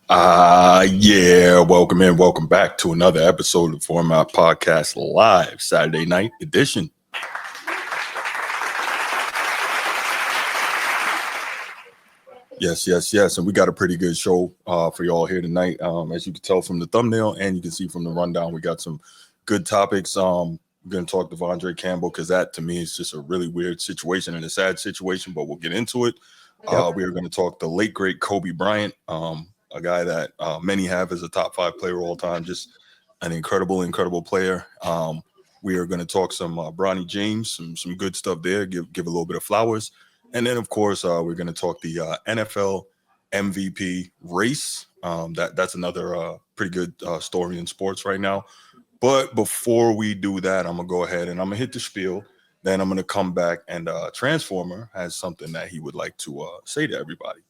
Yeah, welcome back to another episode of the Format Podcast Live, Saturday night edition. Yes, and we got a pretty good show for y'all here tonight. As you can tell from the thumbnail and you can see from the rundown, we got some good topics. We're going to talk to Devondre Campbell because that, to me, is just a really weird situation and a sad situation, but we'll get into it. We are going to talk the late, great Kobe Bryant, a guy that many have as a top 5 player all time, just an incredible player. We are going to talk some Bronny James, some good stuff there, give a little bit of flowers. And then, of course, we're going to talk the NFL MVP race. That's another pretty good story in sports right now. But before we do that, I'm going to go ahead and I'm going to hit the spiel. Then I'm going to come back and Transformer has something that he would like to say to everybody.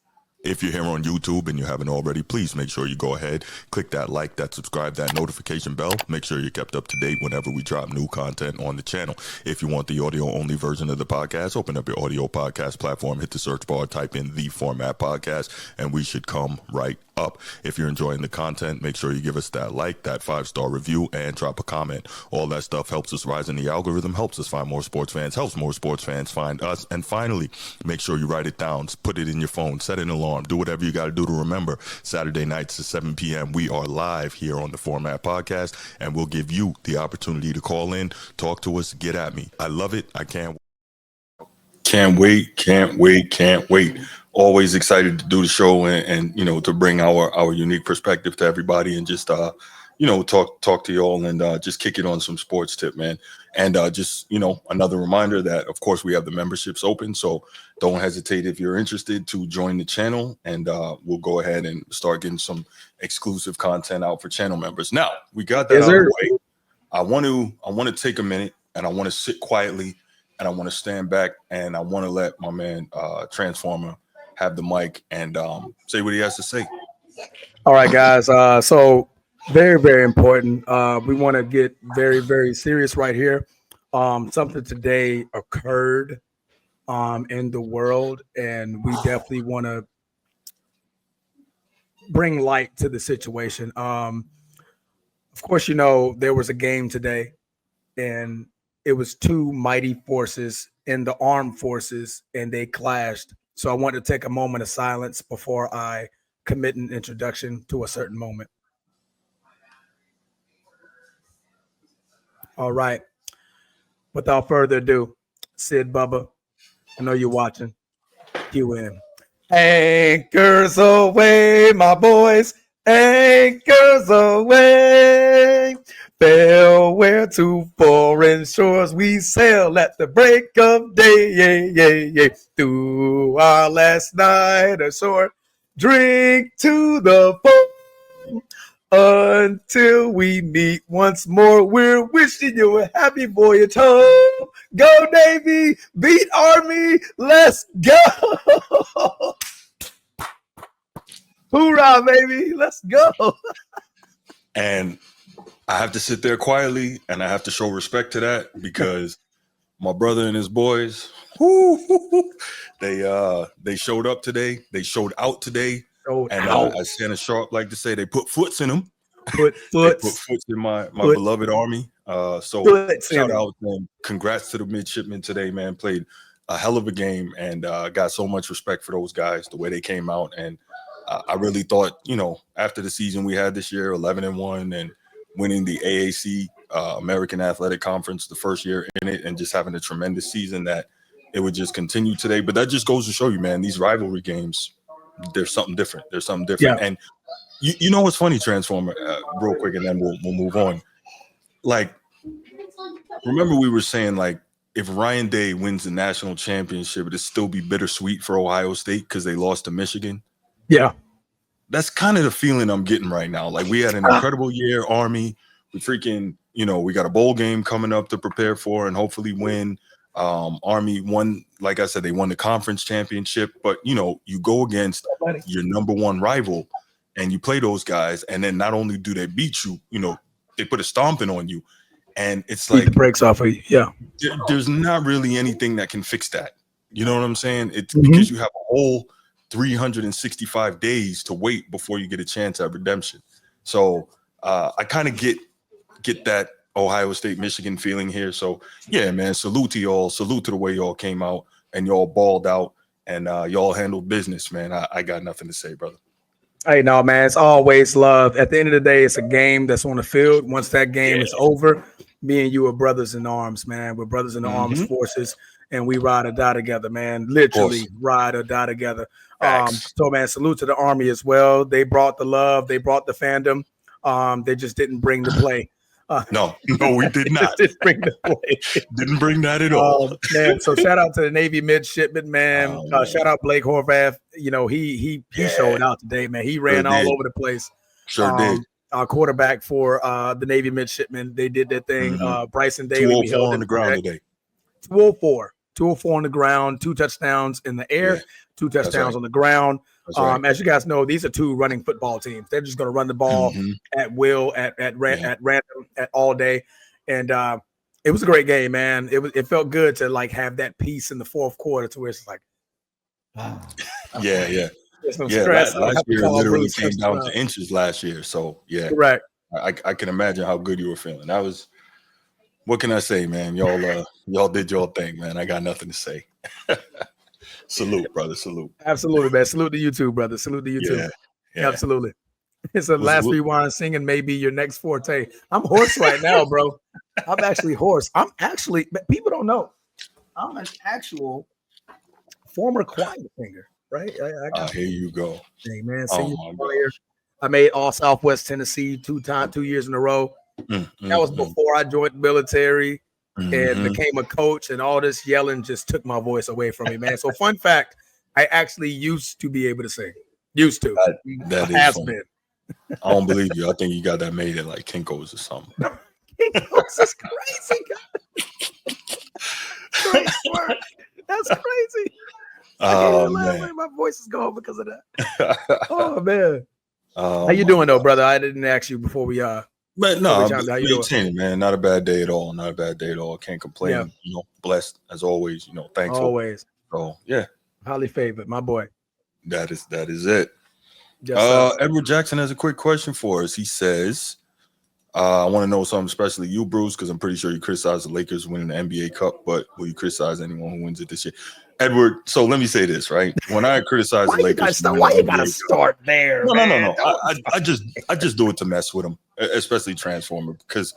If you're here on YouTube and you haven't already, please make sure you go ahead, click that like, that subscribe, that notification bell. Make sure you're kept up to date whenever we drop new content on the channel. If you want the audio-only version of the podcast, open up your audio podcast platform, hit the search bar, type in The Format Podcast, and we should come right up. If you're enjoying the content, make sure you give us that like, that 5-star review, and drop a comment. All that stuff helps us rise in the algorithm, helps us find more sports fans, helps more sports fans find us. And finally, make sure you write it down, put it in your phone, set an alarm, do whatever you got to do to remember. Saturday nights at 7 p.m. we are live here on the Format Podcast, and we'll give you the opportunity to call in, talk to us, get at me. I love it. I can't wait. Always excited to do the show and you know, to bring our unique perspective to everybody and just you know, talk to y'all and just kick it on some sports tip, man. And just, you know, another reminder that of course we have the memberships open, so don't hesitate if you're interested to join the channel, and we'll go ahead and start getting some exclusive content out for channel members. Now we got that out of the way. I want to take a minute and I want to sit quietly and I want to stand back and I want to let my man Transformer have the mic and say what he has to say. All right, guys. So very important. We want to get very serious right here. Something today occurred in the world, and we definitely want to bring light to the situation. Of course, you know, there was a game today, and it was two mighty forces in the armed forces, and they clashed. So I want to take a moment of silence before I commit an introduction to a certain moment. All right. Without further ado, Sid Bubba, I know you're watching. Cue in. Anchors away, my boys. Anchors away. Farewell to foreign shores. We sail at the break of day. Through our last night ashore. Drink to the full. Until we meet once more, we're wishing you a happy voyage home. Go Navy, beat Army, let's go. Hoorah, baby, let's go. And I have to sit there quietly and I have to show respect to that because my brother and his boys, they showed up today. They showed out today. As Shannon Sharp like to say, they put foots in them. Put foots in my beloved Army. So shout out and congrats to the midshipmen today, man. Played a hell of a game and got so much respect for those guys, the way they came out. And I really thought, you know, after the season we had this year, 11-1 and winning the AAC American Athletic Conference the first year in it and just having a tremendous season, that it would just continue today. But that just goes to show you, man, these rivalry games, there's something different. Yeah. And you know what's funny, Transformer, real quick, and then we'll move on. Like, remember we were saying, like, if Ryan Day wins the national championship, it'd still be bittersweet for Ohio State because they lost to Michigan. Yeah. That's kind of the feeling I'm getting right now. Like, we had an incredible year, Army. We freaking, you know, we got a bowl game coming up to prepare for and hopefully win. Army won, like I said, they won the conference championship. But, you know, you go against your number one rival and you play those guys, and then not only do they beat you, you know, they put a stomping on you. And it's like the brakes off of you. Yeah. There's not really anything that can fix that. You know what I'm saying? It's because you have a whole 365 days to wait before you get a chance at redemption. So I kind of get that Ohio State, Michigan feeling here. So yeah, man, salute to y'all. Salute to the way y'all came out and y'all balled out and y'all handled business, man. I got nothing to say, brother. Hey, no, man, it's always love. At the end of the day, it's a game that's on the field. Once that game is over, me and you are brothers in arms, man. We're brothers in the armed forces, and we ride or die together, man. Literally ride or die together. So, man, salute to the Army as well. They brought the love. They brought the fandom. They just didn't bring the play. No, we did not. Didn't bring the play. Didn't bring that at all. Man, so shout out to the Navy midshipman, man. Shout out Blake Horvath. You know, he showed out today, man. He ran all over the place. Sure did. Our quarterback for the Navy midshipmen, they did their thing. Bryson Daly, 204 on the ground today. 204 on the ground, 2 touchdowns in the air, 2 touchdowns on the ground. As you guys know, these are 2 running football teams. They're just going to run the ball at will, at random, at all day. And it was a great game, man. It felt good to like have that piece in the fourth quarter to where it's like, There's no stress. Last year literally came down to inches last year. So yeah, correct. I can imagine how good you were feeling. That was, what can I say, man? Y'all did your thing, man. I got nothing to say. Salute, brother. Salute. Absolutely, man. Salute to you too, brother. Salute to you too. Yeah. Absolutely. It's a last rewind singing maybe your next forte. I'm hoarse right now, bro. I'm actually hoarse. People don't know. I'm an actual former choir singer, right? Here you go. Hey, man, singing choir. I made all Southwest Tennessee 2 years in a row. That was before I joined the military and became a coach, and all this yelling just took my voice away from me, man. So fun fact, I actually used to be able to sing. Used to. That has been. I don't believe you. I think you got that made at like Kinko's or something. Kinko's is crazy. That's crazy. Man. My voice is gone because of that. Oh man. How you doing though, brother? I didn't ask you before we But no, how you doing, man? Not a bad day at all. Not a bad day at all. Can't complain. Yeah. You know, blessed as always. You know, thankful. Always. So yeah. Highly favored, my boy. That is it. Yes, Edward Jackson has a quick question for us. He says, I want to know something, especially you, Bruce, because I'm pretty sure you criticize the Lakers winning the NBA Cup, but will you criticize anyone who wins it this year? Edward, so let me say this, right? When I criticize the Lakers, why you gotta start there? No. I just do it to mess with them, especially Transformer, because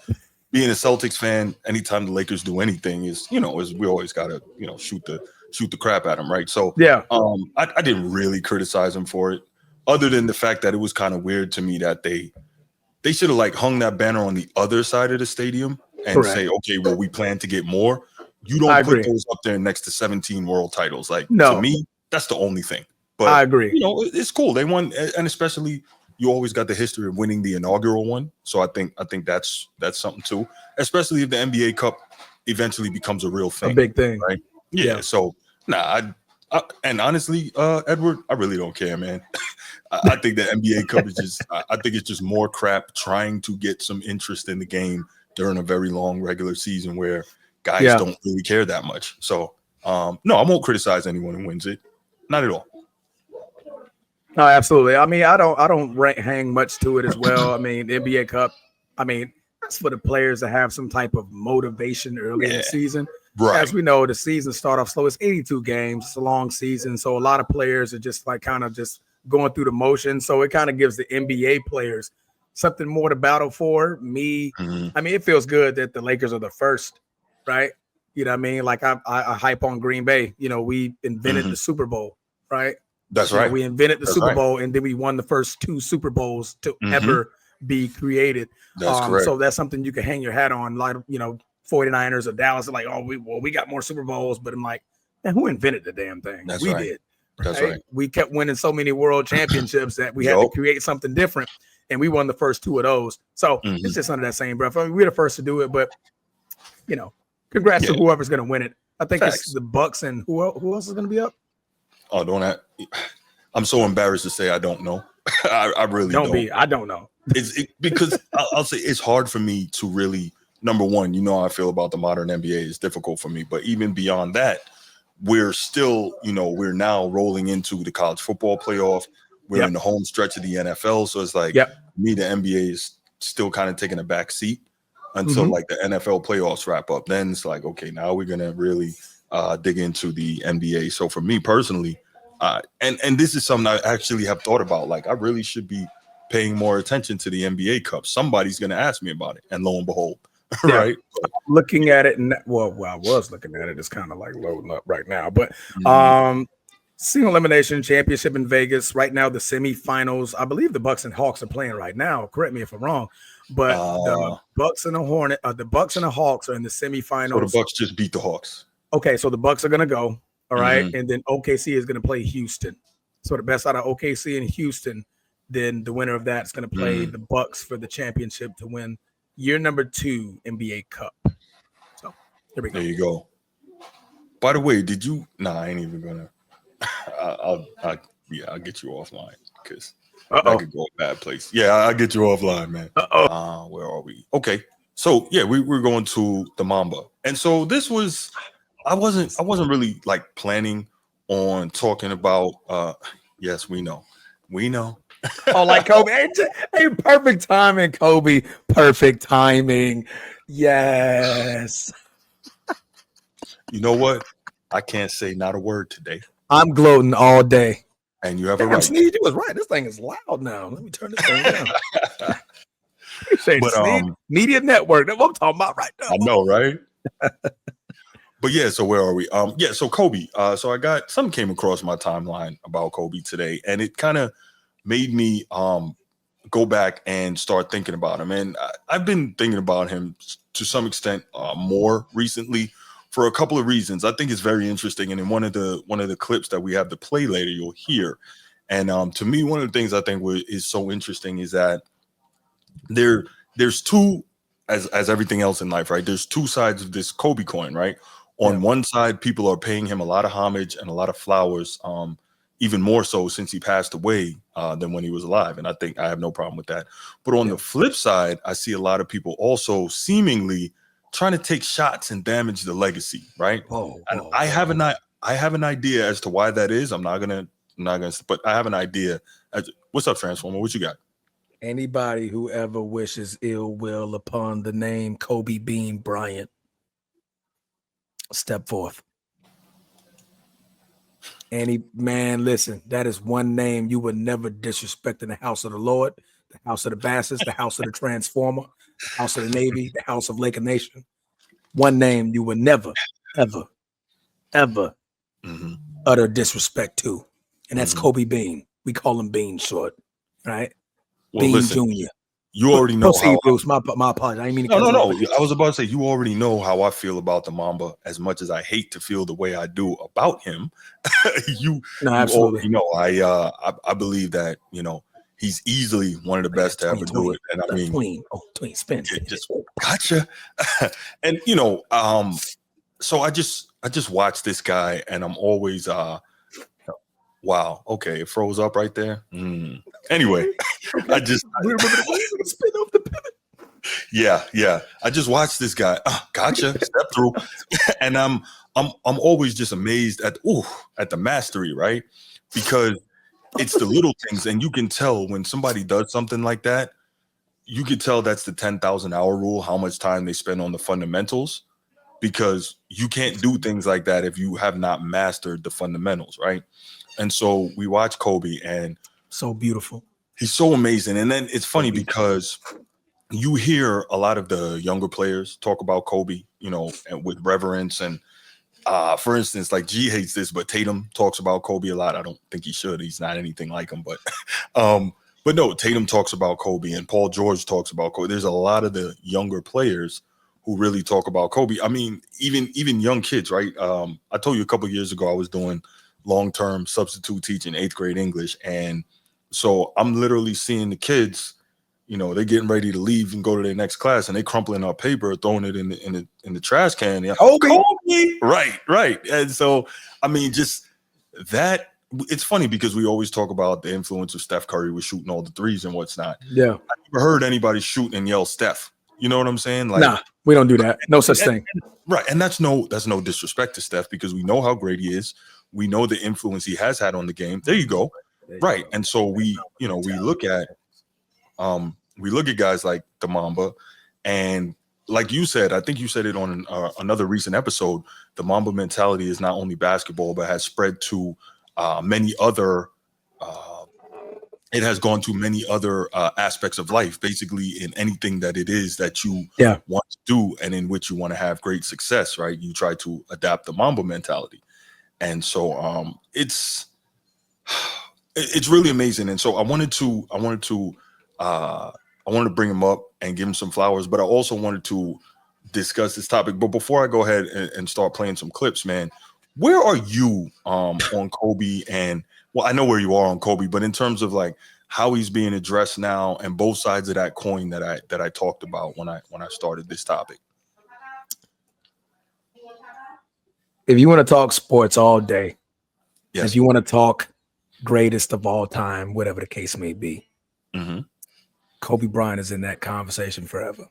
being a Celtics fan, anytime the Lakers do anything is we always gotta shoot the crap at them, right? So yeah, I didn't really criticize them for it, other than the fact that it was kind of weird to me that they should have like hung that banner on the other side of the stadium and say, okay, well, we plan to get more. You don't put those up there next to 17 world titles. Like, to me, that's the only thing. But I agree. It's cool. They won, and especially you always got the history of winning the inaugural one. So I think that's something too. Especially if the NBA Cup eventually becomes a real thing, a big thing, right? Yeah. So and honestly, Edward, I really don't care, man. I think the NBA Cup is just. I think it's just more crap trying to get some interest in the game during a very long regular season where guys don't really care that much. So, no, I won't criticize anyone who wins it. Not at all. No, absolutely. I mean, I don't hang much to it as well. I mean, the NBA Cup, I mean, that's for the players to have some type of motivation early in the season. Right. As we know, the season start off slow. It's 82 games. It's a long season. So a lot of players are just like kind of just going through the motion. So it kind of gives the NBA players something more to battle for. I mean, it feels good that the Lakers are the first, right? You know what I mean? Like I hype on Green Bay. We invented the Super Bowl, right? That's right. We invented the Super Bowl, and then we won the first 2 Super Bowls to ever be created. That's correct. So that's something you can hang your hat on. Like, 49ers or Dallas are like, oh, we got more Super Bowls. But I'm like, man, who invented the damn thing? We did. That's right. We kept winning so many world championships that we had to create something different, and we won the first 2 of those. So it's just under that same breath. I mean, we're the first to do it, but congrats to whoever's going to win it. I think it's the Bucks, and who else is going to be up? Oh, I'm so embarrassed to say I don't know. I really don't. I don't know. Because I'll say it's hard for me to really. Number one, how I feel about the modern NBA. It's difficult for me, but even beyond that, we're still, we're now rolling into the college football playoff. We're in the home stretch of the NFL. So it's like, me, the NBA is still kind of taking a back seat until like the NFL playoffs wrap up. Then it's like, okay, now we're going to really dig into the NBA. So for me personally, and this is something I actually have thought about. Like, I really should be paying more attention to the NBA Cup. Somebody's going to ask me about it. And lo and behold, right? But, looking at it, I was looking at it. It's kind of like loading up right now. But single elimination championship in Vegas. Right now, the semifinals. I believe the Bucks and Hawks are playing right now. Correct me if I'm wrong. But the Bucks and the Bucks and the Hawks are in the semifinals. So the Bucks just beat the Hawks. Okay, so the Bucks are going to go. All right. And then OKC is going to play Houston. So the best out of OKC and Houston, then the winner of that is going to play the Bucks for the championship to win year number 2 NBA Cup. So here we go. There you go. By the way, did you? Nah, I ain't even gonna. I'll get you offline because that could go a bad place. Yeah, I'll get you offline, man. Where are we? Okay, so yeah, we're going to the Mamba, and so this was. I wasn't really like planning on talking about. Yes, we know. Like Kobe. Hey, perfect timing, Kobe. Perfect timing. Yes. You know what? I can't say not a word today. I'm gloating all day. And you have a right. Sneed, you was right. This thing is loud now. Let me turn this thing down. But Media Network. That's what I'm talking about right now. I know, right? But yeah, so where are we? So Kobe. So I got something came across my timeline about Kobe today, and it kind of made me go back and start thinking about him. And I've been thinking about him to some extent more recently for a couple of reasons. I think it's very interesting. And in one of the clips that we have to play later, you'll hear. And to me, one of the things I think is so interesting is that there's two, as everything else in life, right? There's two sides of this Kobe coin, right? On one side, people are paying him a lot of homage and a lot of flowers, even more so since he passed away than when he was alive. And I think I have no problem with that. But on the flip side, I see a lot of people also seemingly trying to take shots and damage the legacy, right? I have an idea as to why that is. I'm not gonna, but I have an idea. What's up, Transformer? What you got? Anybody who ever wishes ill will upon the name Kobe Bean Bryant, step forth. Listen, that is one name you would never disrespect in the house of the Lord, the house of the Bastards, the house of the Transformer, the house of the Navy, the house of Laker Nation. One name you would never, ever, ever utter disrespect to. And that's Kobe Bean. We call him Bean short, right? Well, Bean listen, Jr. You already know how Bruce. My apologies. I didn't mean to No. I was about to say you already know how I feel about the Mamba. As much as I hate to feel the way I do about him, you already know. I believe that he's easily one of the best to ever do it. And I mean, tween spin. Just gotcha. And so I just watch this guy, and I'm always wow. Okay, it froze up right there. Anyway, I just spin off the pivot. Yeah. I just watched this guy. Gotcha. Step through, and I'm always just amazed at the mastery, right? Because it's the little things, and you can tell when somebody does something like that. You can tell that's the 10,000 hour rule. How much time they spend on the fundamentals, because you can't do things like that if you have not mastered the fundamentals, right? And so we watch Kobe, and so beautiful. He's so amazing. And then it's funny because you hear a lot of the younger players talk about Kobe, and with reverence. And for instance, like G hates this, but Tatum talks about Kobe a lot. I don't think he should. He's not anything like him, but no, Tatum talks about Kobe, and Paul George talks about Kobe. There's a lot of the younger players who really talk about Kobe. I mean, even young kids, right? I told you a couple of years ago I was doing long-term substitute teaching, 8th grade English. And so I'm literally seeing the kids, they're getting ready to leave and go to their next class, and they crumpling up paper, throwing it in the trash can. Kobe! Right. And so, I mean, just that, it's funny because we always talk about the influence of Steph Curry with shooting all the threes and what's not. Yeah. I never heard anybody shoot and yell Steph. You know what I'm saying? Like, nah, we don't do that. No such thing. Right. And that's no disrespect to Steph, because we know how great he is. We know the influence he has had on the game. There you go. Right. And so we look at guys like the Mamba, and like you said, I think you said it on another recent episode, the Mamba mentality is not only basketball, but has spread to many other it has gone to many other aspects of life, basically in anything that it is that you want to do and in which you want to have great success, right? You try to adapt the Mamba mentality. And so it's really amazing. And so I wanted to bring him up and give him some flowers, but I also wanted to discuss this topic. But before I go ahead and start playing some clips, man, where are you on Kobe? And well, I know where you are on Kobe, but in terms of like how he's being addressed now and both sides of that coin that I talked about when I started this topic. If you want to talk sports all day, yes. If you want to talk greatest of all time, whatever the case may be, Kobe Bryant is in that conversation forever.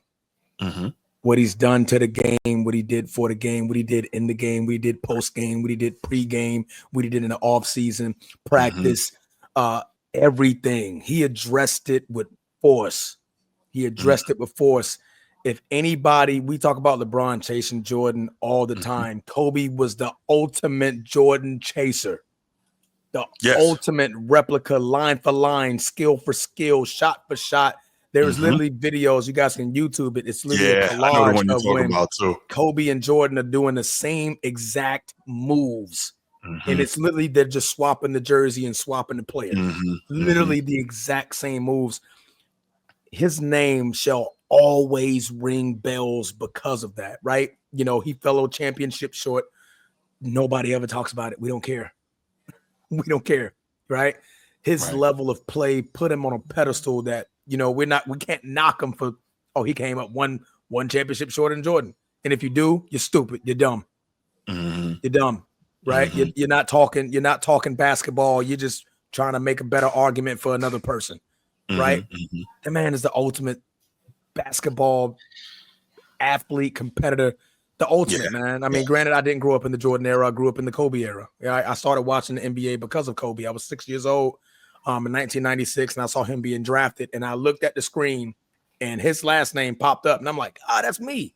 What he's done to the game, what he did for the game, what he did in the game, what he did post game, what he did pre-game, what he did in the off season, practice, everything. He addressed it with force. If anybody, we talk about LeBron chasing Jordan all the time. Kobe was the ultimate Jordan chaser. The ultimate replica, line for line, skill for skill, shot for shot. There's literally videos, you guys can YouTube it. It's literally a collage of when Kobe and Jordan are doing the same exact moves. And it's literally they're just swapping the jersey and swapping the players. Literally the exact same moves. His name shall always ring bells because of that, right? You know, he fell a championship short. Nobody ever talks about it. We don't care. We don't care, right? His level of play put him on a pedestal that, you know, we can't knock him for, he came up one championship shorter than Jordan. And if you do, you're stupid. You're dumb. You're dumb, right? You're not talking basketball. You're just trying to make a better argument for another person, right? The man is the ultimate basketball athlete, competitor, the ultimate, man. I mean, granted, I didn't grow up in the Jordan era. I grew up in the Kobe era. I started watching the NBA because of Kobe. I was 6 years old in 1996, and I saw him being drafted. And I looked at the screen, and his last name popped up, and I'm like, that's me.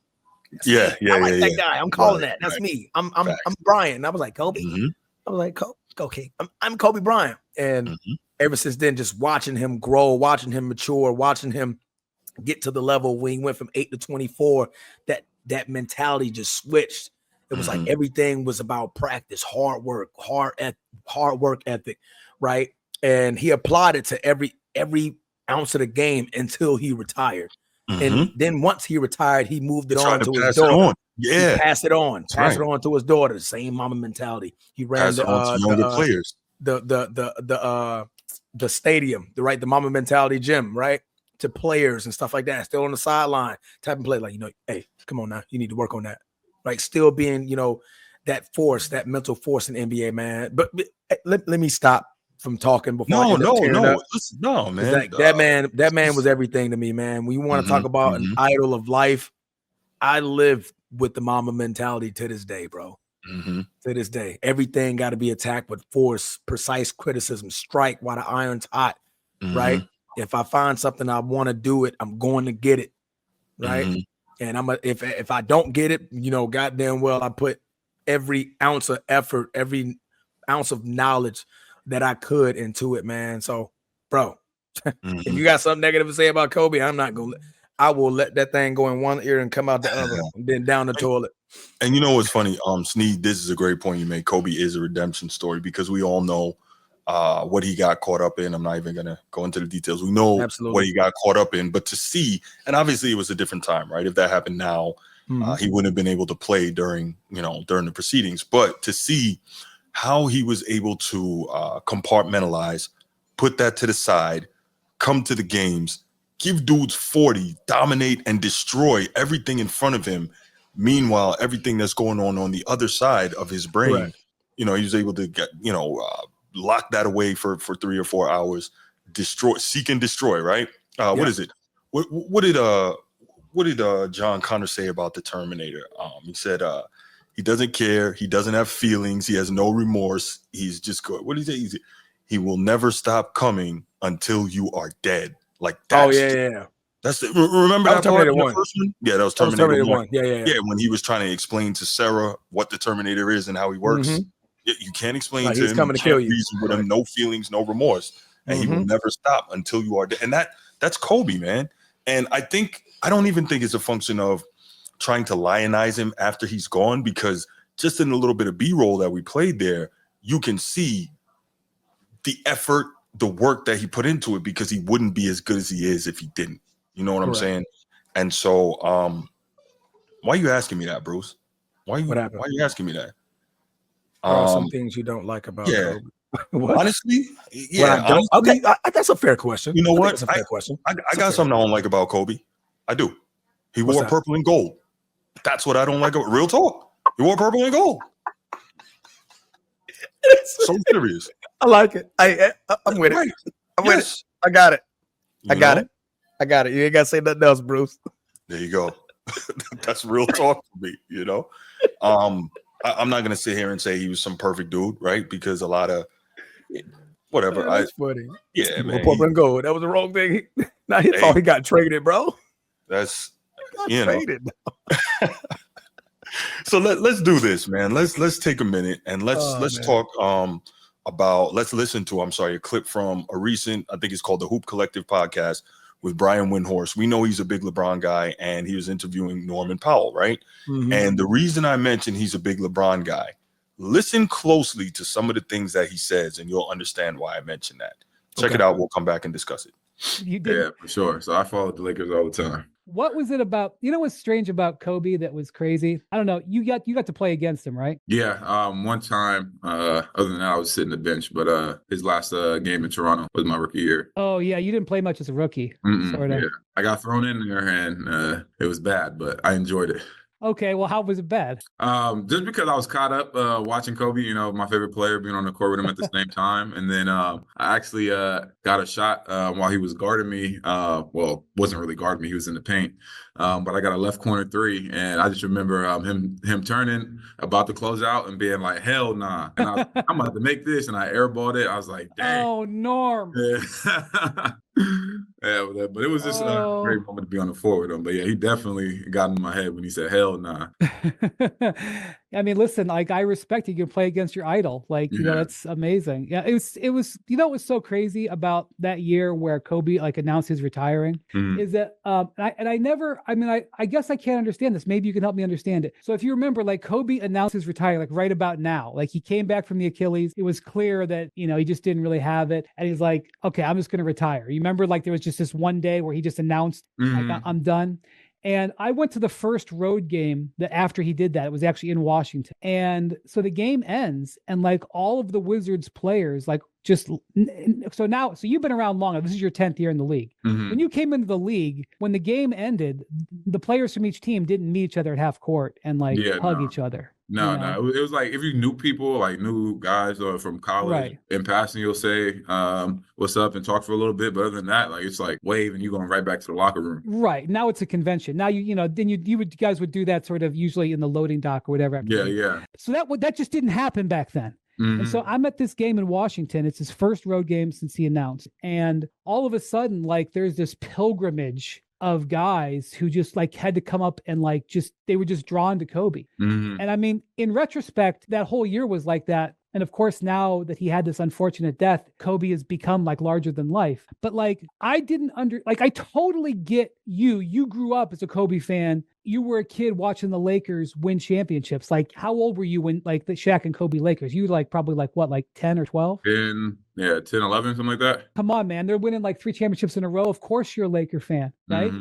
I like that guy. I'm calling that. That's me. I'm Bryant. And I was like, Kobe. I was like, okay, I'm Kobe Bryant. And ever since then, just watching him grow, watching him mature, watching him get to the level when he went from 8 to 24, that mentality just switched. It was like everything was about practice, hard work ethic, right? And he applied it to every ounce of the game until he retired. And then once he retired, he moved it on to his daughter. He passed it on to his daughter. The same mama mentality. He ran the players, the stadium, the mama mentality gym, right? To players and stuff like that, still on the sideline type of play, like, you know, hey, come on now, you need to work on that. Like still being, you know, that force, that mental force in NBA, man. But let me stop from talking before. No, man. Like, that man was everything to me, man. When you want to talk about an idol of life, I live with the mama mentality to this day, bro. To this day, everything got to be attacked with force, precise criticism, strike while the iron's hot, right? If I find something I want to do it, I'm going to get it, right? And if I don't get it, you know, goddamn well, I put every ounce of effort, every ounce of knowledge that I could into it, man. So, bro, if you got something negative to say about Kobe, I will let that thing go in one ear and come out the other, and then down the toilet. And you know what's funny, Sneed, this is a great point you made. Kobe is a redemption story because we all know what he got caught up in. I'm not even gonna go into the details. We know what he got caught up in, but to see, and obviously it was a different time, right? If that happened now, he wouldn't have been able to play during the proceedings. But to see how he was able to compartmentalize, put that to the side, come to the games, give dudes 40, dominate and destroy everything in front of him. Meanwhile, everything that's going on the other side of his brain, he was able to get, lock that away for 3 or 4 hours, seek and destroy, right? What is it? What did what did John Connor say about the Terminator? He said he doesn't care, he doesn't have feelings, he has no remorse. He's just good. What did he say? He will never stop coming until you are dead. Like that's That's remember that part in the first one? Yeah, that was Terminator 1. Yeah, when he was trying to explain to Sarah what the Terminator is and how he works. Mm-hmm. You can't explain to him. Coming to kill you. Reason with him, no feelings, no remorse, and he will never stop until you are dead. And that's Kobe, man. And I don't even think it's a function of trying to lionize him after he's gone, because just in a little bit of B-roll that we played there, you can see the effort, the work that he put into it, because he wouldn't be as good as he is if he didn't. You know what I'm saying? And so, why are you asking me that, Bruce? Why are you asking me that? Some things you don't like about Kobe. Honestly, honestly, that's a fair question. You know what? That's a fair question. I got something I don't like about Kobe. I do. He wore purple and gold. That's what I don't like. Real talk. He wore purple and gold. So serious. I like it. I'm with it. I'm with it. I got it. I got it. You ain't got to say nothing else, Bruce. There you go. That's real talk for me, you know? I'm not going to sit here and say he was some perfect dude, right? Because a lot of whatever. That's funny. Yeah, man. Purple and gold. That was the wrong thing. Now he thought he got traded, bro. That's, traded. So let's do this, man. Let's take a minute and let's talk let's listen to a clip from a recent, I think it's called the Hoop Collective podcast with Brian Windhorst. We know he's a big LeBron guy, and he was interviewing Norman Powell, right? Mm-hmm. And the reason I mentioned he's a big LeBron guy, listen closely to some of the things that he says, and you'll understand why I mentioned that. Check it out. We'll come back and discuss it. Yeah, for sure. So I followed the Lakers all the time. What was it about? You know what's strange about Kobe that was crazy? I don't know. You got to play against him, right? Yeah. One time, other than that, I was sitting the bench, but his last game in Toronto was my rookie year. Oh yeah, you didn't play much as a rookie. Sort of. Yeah. I got thrown in there and it was bad, but I enjoyed it. Okay, well, how was it bad? Just because I was caught up watching Kobe, my favorite player, being on the court with him at the same time. And then I actually got a shot while he was guarding me. Well, wasn't really guarding me. He was in the paint. But I got a left corner three. And I just remember him turning, about to close out and being like, hell nah. And I'm about to make this. And I airballed it. I was like, dang. Oh, Norm. Yeah. Yeah, but it was just a great moment to be on the floor with him. But yeah, he definitely got in my head when he said, hell nah. I mean, listen, like, I respect you can play against your idol. Like, that's amazing. Yeah, it was, what was so crazy about that year where Kobe announced he's retiring is that, I guess I can't understand this. Maybe you can help me understand it. So if you remember, Kobe announced his retiring, right about now, he came back from the Achilles. It was clear that, he just didn't really have it. And he's like, okay, I'm just going to retire. You remember, there was just this one day where he just announced, I'm done. And I went to the first road game that after he did that, it was actually in Washington. And so the game ends and all of the Wizards players, so you've been around long. This is your 10th year in the league. When you came into the league, when the game ended, the players from each team didn't meet each other at half court and hug each other. No. It was if you knew people, new guys from college, in passing, you'll say, what's up and talk for a little bit. But other than that, it's wave and you going right back to the locker room. Right. Now it's a convention. Now, then you guys would do that sort of usually in the loading dock or whatever. Yeah. So that just didn't happen back then. And so I'm at this game in Washington. It's his first road game since he announced. And all of a sudden, there's this pilgrimage of guys who just had to come up and they were just drawn to Kobe. And I mean, in retrospect, that whole year was like that. And of course, now that he had this unfortunate death, Kobe has become larger than life. But I totally get you grew up as a Kobe fan. You were a kid watching the Lakers win championships. How old were you when the Shaq and Kobe Lakers? You probably 10 or 12? 10, 11, something like that. Come on, man. They're winning 3 championships in a row. Of course you're a Laker fan, right?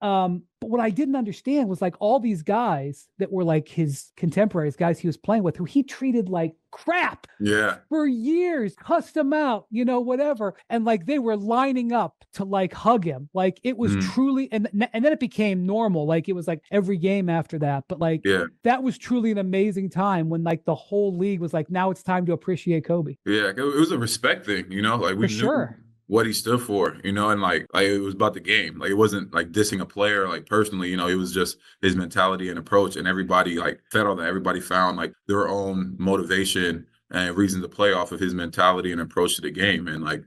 But what I didn't understand was all these guys that were his contemporaries, guys he was playing with, who he treated like crap for years, cussed him out, whatever. And they were lining up to hug him. It was truly, and then it became normal. It was every game after that. But that was truly an amazing time when the whole league was now it's time to appreciate Kobe. Yeah, it was a respect thing, we for knew sure what he stood for, you know, and like it was about the game. Like it wasn't like dissing a player like personally, you know, it was just his mentality and approach, and everybody like fed on that. Everybody found like their own motivation and reason to play off of his mentality and approach to the game. And like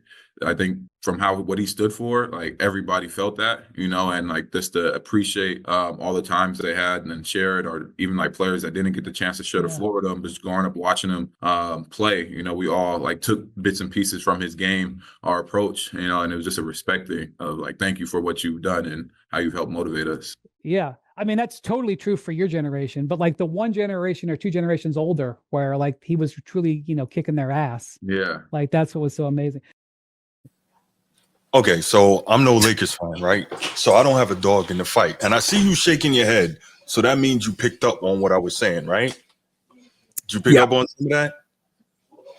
I think from what he stood for, like everybody felt that, you know, and like just to appreciate all the times they had and then share it, or even like players that didn't get the chance to share the floor with them, just growing up watching him play, you know, we all like took bits and pieces from his game, our approach, you know, and it was just a respect thing of like, thank you for what you've done and how you've helped motivate us. Yeah. I mean, that's totally true for your generation, but like the one generation or two generations older where like he was truly, you know, kicking their ass. Yeah. Like that's what was so amazing. Okay, so I'm no Lakers fan, right? So I don't have a dog in the fight. And I see you shaking your head. So that means you picked up on what I was saying, right? Did you pick up on some of that?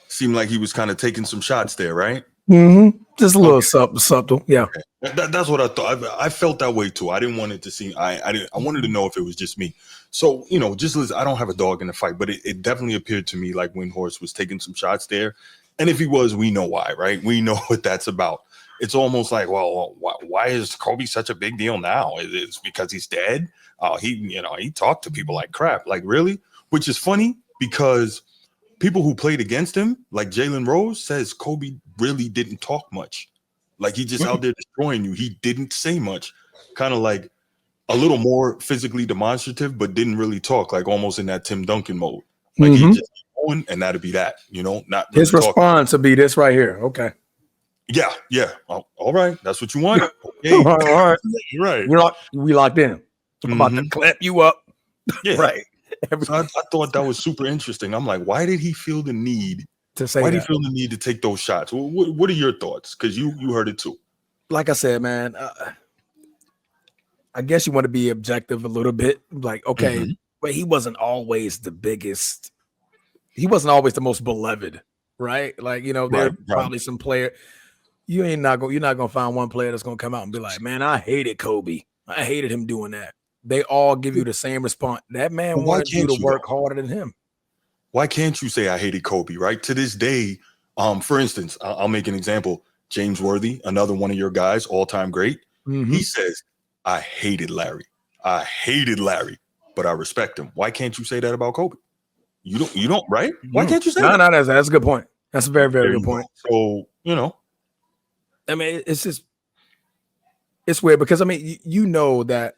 Seemed like he was kind of taking some shots there, right? Mm-hmm. Just a little subtle. Yeah. Okay. That's what I thought. I felt that way too. I didn't want it to seem, I wanted to know if it was just me. So, you know, just listen, I don't have a dog in the fight, but it definitely appeared to me like Windhorst was taking some shots there. And if he was, we know why, right? We know what that's about. It's almost like, well, why is Kobe such a big deal now? Is it because he's dead? He talked to people like crap. Like, really? Which is funny because people who played against him, like Jalen Rose, says Kobe really didn't talk much. Like, he just out there destroying you. He didn't say much. Kind of like a little more physically demonstrative, but didn't really talk, like almost in that Tim Duncan mode. Like, he just going, and that'd be that, you know, not really his response would be this right here. Okay. Yeah. All right. That's what you want. Okay. all right. Right. We locked in. I'm about to clap you up. Yeah. Right. So I thought that was super interesting. I'm like, why did he feel the need to say why did he feel the need to take those shots? What are your thoughts? Because you heard it too. Like I said, man, I guess you want to be objective a little bit. Like, okay, but he wasn't always the biggest. He wasn't always the most beloved, right? Like, you know, there's probably some player. You're not gonna find one player that's gonna come out and be like, man, I hated Kobe. I hated him doing that. They all give you the same response. That man wanted you to work harder than him. Why can't you say I hated Kobe? Right to this day, for instance, I'll make an example. James Worthy, another one of your guys, all-time great. He says, I hated Larry. But I respect him. Why can't you say that about Kobe? You don't, right? Why can't you say that? No, that's a good point. That's a very, very good point. So, you know. I mean, it's weird because, I mean, you know that,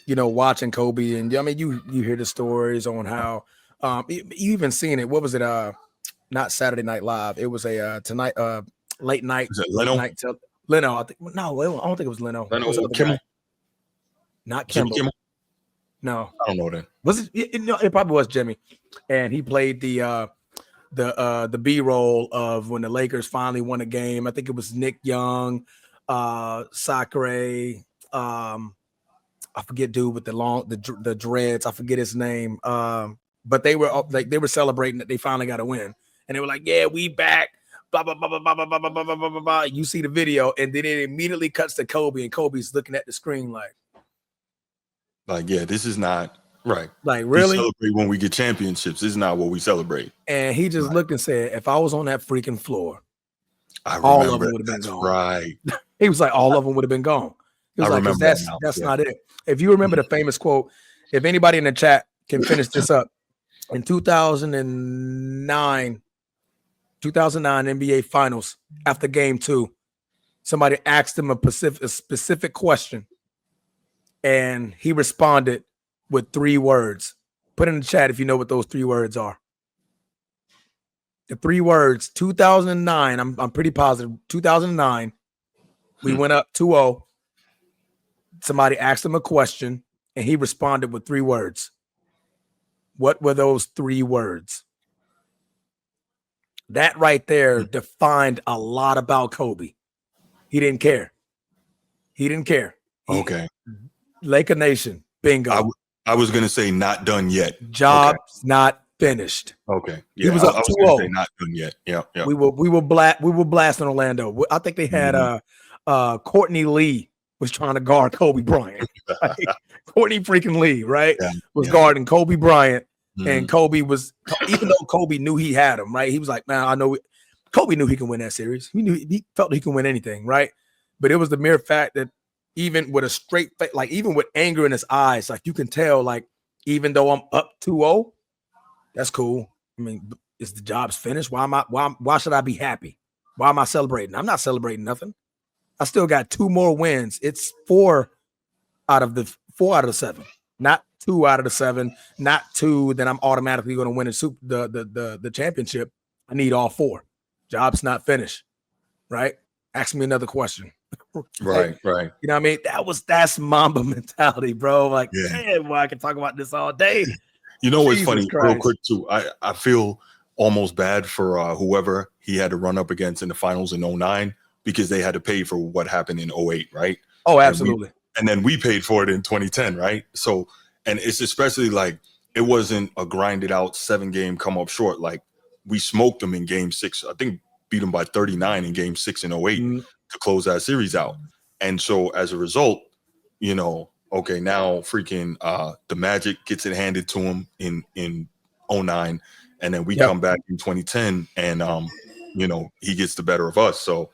you know, watching Kobe and, I mean, you hear the stories on how, you even seen it. What was it? Not Saturday Night Live. It was a tonight, late night. Is it Leno? Leno, I think. No, I don't think it was Leno. Leno, was Kimmel? Not Kimmel. No, I don't know that. Was it? No, it probably was Jimmy, and he played the B-roll of when the Lakers finally won a game. I think it was Nick Young, Sakure, I forget dude with the dreads. I forget his name. But they were celebrating that they finally got a win, and they were like, "Yeah, we back." Blah blah blah blah blah blah blah blah blah blah blah. You see the video, and then it immediately cuts to Kobe, and Kobe's looking at the screen like, yeah, this is not right. Like, really? We celebrate when we get championships. This is not what we celebrate. And he just looked and said, "If I was on that freaking floor, all of them would have been gone." Right. He was like, all of them would have been gone. He was like, that's not it. If you remember the famous quote, if anybody in the chat can finish this up, in 2009 NBA Finals, after Game 2, somebody asked him a specific question, and he responded with 3 words. Put in the chat if you know what those 3 words are. The 3 words, 2009. I'm pretty positive. 2009. We went up 2-0. Somebody asked him a question, and he responded with 3 words. What were those 3 words? That right there defined a lot about Kobe. He didn't care. Okay. Laker Nation, bingo. I was going to say not done yet. Job's not finished. Okay. Yeah, he was up 2-0. Not done yet. Yeah. We were blasting Orlando. I think they had Courtney Lee was trying to guard Kobe Bryant. Courtney freaking Lee, right? Was guarding Kobe Bryant. And Kobe was, even though Kobe knew he had him, right? He was like, man, I know Kobe knew he can win that series. He felt he can win anything, right? But it was the mere fact that even with a straight face, like even with anger in his eyes, like you can tell, like even though I'm up 2-0, that's cool. I mean, is the job's finished? Why should I be happy? Why am I celebrating? I'm not celebrating nothing. I still got 2 more wins. It's 4 out of the 7, not 2 out of the 7, not 2. Then I'm automatically going to win the championship. I need all 4. Job's not finished, right? Ask me another question. Right. You know what I mean? That's Mamba mentality, bro. Like, man, boy, I can talk about this all day. You know what's funny, Christ. real quick too? I feel almost bad for whoever he had to run up against in the finals in 2009 because they had to pay for what happened in 2008, right? Oh, absolutely. And then we paid for it in 2010, right? So, and it's especially like it wasn't a grinded out 7-game come up short. Like we smoked them in game 6. I think beat them by 39 in game 6 in 2008 to close that series out. And so as a result, you know, okay, now freaking the Magic gets it handed to him in 2009, and then we come back in 2010 and you know, he gets the better of us. So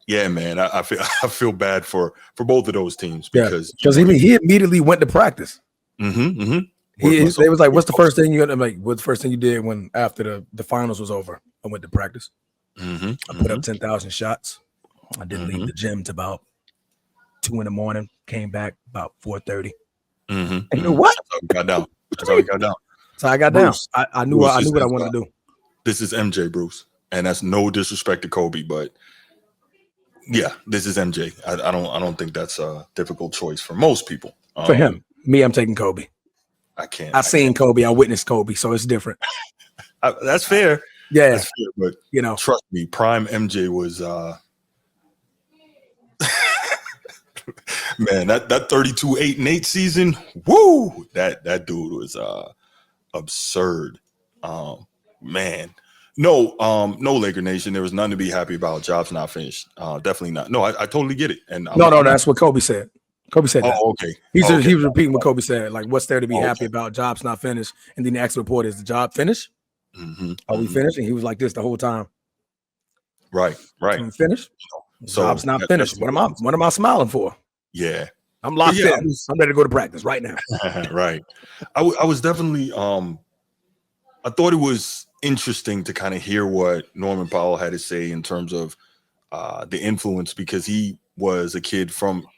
yeah, man, I feel bad for both of those teams because he immediately went to practice. They was like, what's the first thing what's the first thing you did when after the finals was over? I went to practice. I put up 10,000 shots. I didn't leave the gym to about 2 a.m. Came back about 4:30. And you know what? That's how we got down. So I got Bruce, down. I knew what I wanted to do. This is MJ, Bruce, and that's no disrespect to Kobe, but yeah, this is MJ. I don't think that's a difficult choice for most people. For him, me, I'm taking Kobe. I can't. I've seen Kobe. I witnessed Kobe, so it's different. That's fair. Yeah, that's fair, but you know, trust me, prime MJ was man, that 32-8-8 season, woo, that dude was absurd. Man. No, Laker Nation, there was nothing to be happy about. Job's not finished. Definitely not. No, I totally get it. And that's what Kobe said. Kobe said that. Okay. He was repeating what Kobe said. Like, what's there to be happy about? Job's not finished. And then the next report is the job finished? Are we finished? And he was like this the whole time. Right. Can we finish? So job's not finished. What am I smiling for? Yeah. I'm locked in. I'm ready to go to practice right now. Right. I was definitely I thought it was interesting to kind of hear what Norman Powell had to say in terms of the influence, because he was a kid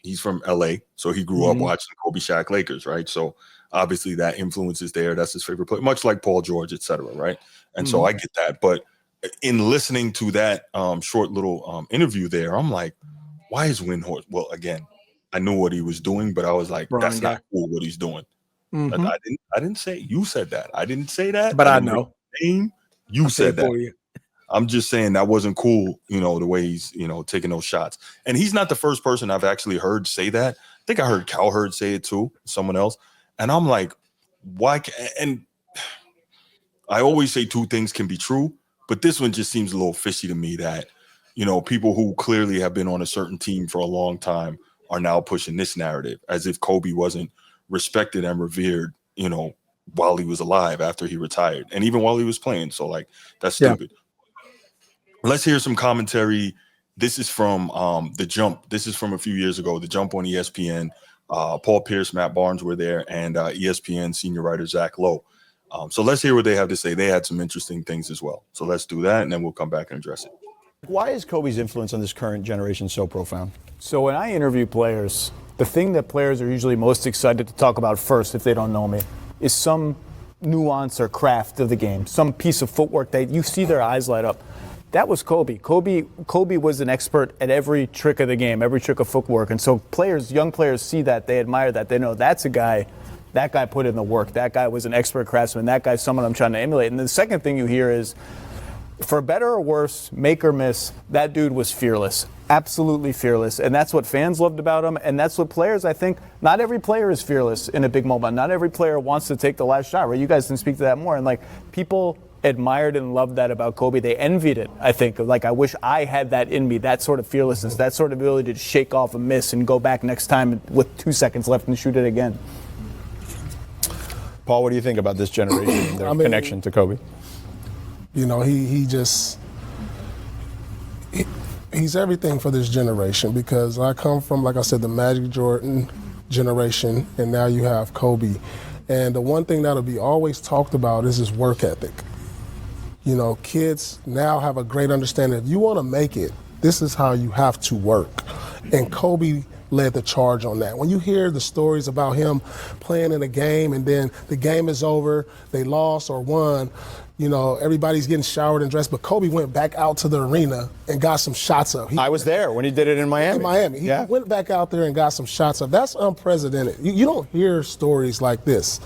he's from LA, so he grew up watching Kobe, Shaq, Lakers, right? So obviously that influence is there. That's his favorite player, much like Paul George, etc., right? And so I get that, but in listening to that short little interview there, I'm like, why is Windhorst? Well, again, I knew what he was doing, but I was like, that's not cool what he's doing. I didn't say, you said that. I didn't say that. But I know. You said that. I'm just saying that wasn't cool, you know, the way he's, you know, taking those shots. And he's not the first person I've actually heard say that. I think I heard Cowherd say it too, someone else. And I'm like, why? And I always say 2 things can be true, but this one just seems a little fishy to me that, you know, people who clearly have been on a certain team for a long time are now pushing this narrative as if Kobe wasn't respected and revered, you know, while he was alive, after he retired, and even while he was playing. So like, that's stupid. Let's hear some commentary. This is from The Jump. This is from a few years ago. The Jump on ESPN. Paul Pierce, Matt Barnes were there, and ESPN senior writer Zach Lowe. So let's hear what they have to say. They had some interesting things as well. So let's do that, and then we'll come back and address it. Why is Kobe's influence on this current generation so profound? So when I interview players, the thing that players are usually most excited to talk about first, if they don't know me, is some nuance or craft of the game, some piece of footwork that you see their eyes light up. That was Kobe. Kobe was an expert at every trick of the game, every trick of footwork. And so young players see that, they admire that, they know that's a guy, that guy put in the work, that guy was an expert craftsman, that guy's someone I'm trying to emulate. And the second thing you hear is, for better or worse, make or miss, that dude was fearless, absolutely fearless. And that's what fans loved about him. And that's what players, I think, not every player is fearless in a big moment. Not every player wants to take the last shot, right? You guys can speak to that more. And like, people admired and loved that about Kobe. They envied it, I think. Like, I wish I had that in me, that sort of fearlessness, that sort of ability to shake off a miss and go back next time with 2 seconds left and shoot it again. Paul, what do you think about this generation and their connection to Kobe? You know, he just he's everything for this generation because I come from, like I said, the Magic Jordan generation, and now you have Kobe. And the one thing that'll be always talked about is his work ethic. You know, kids now have a great understanding. If you want to make it, this is how you have to work. And Kobe led the charge on that. When you hear the stories about him playing in a game and then the game is over, they lost or won, you know, everybody's getting showered and dressed, but Kobe went back out to the arena and got some shots up. I was there when he did it in Miami. In Miami. He went back out there and got some shots up. That's unprecedented. You don't hear stories like this.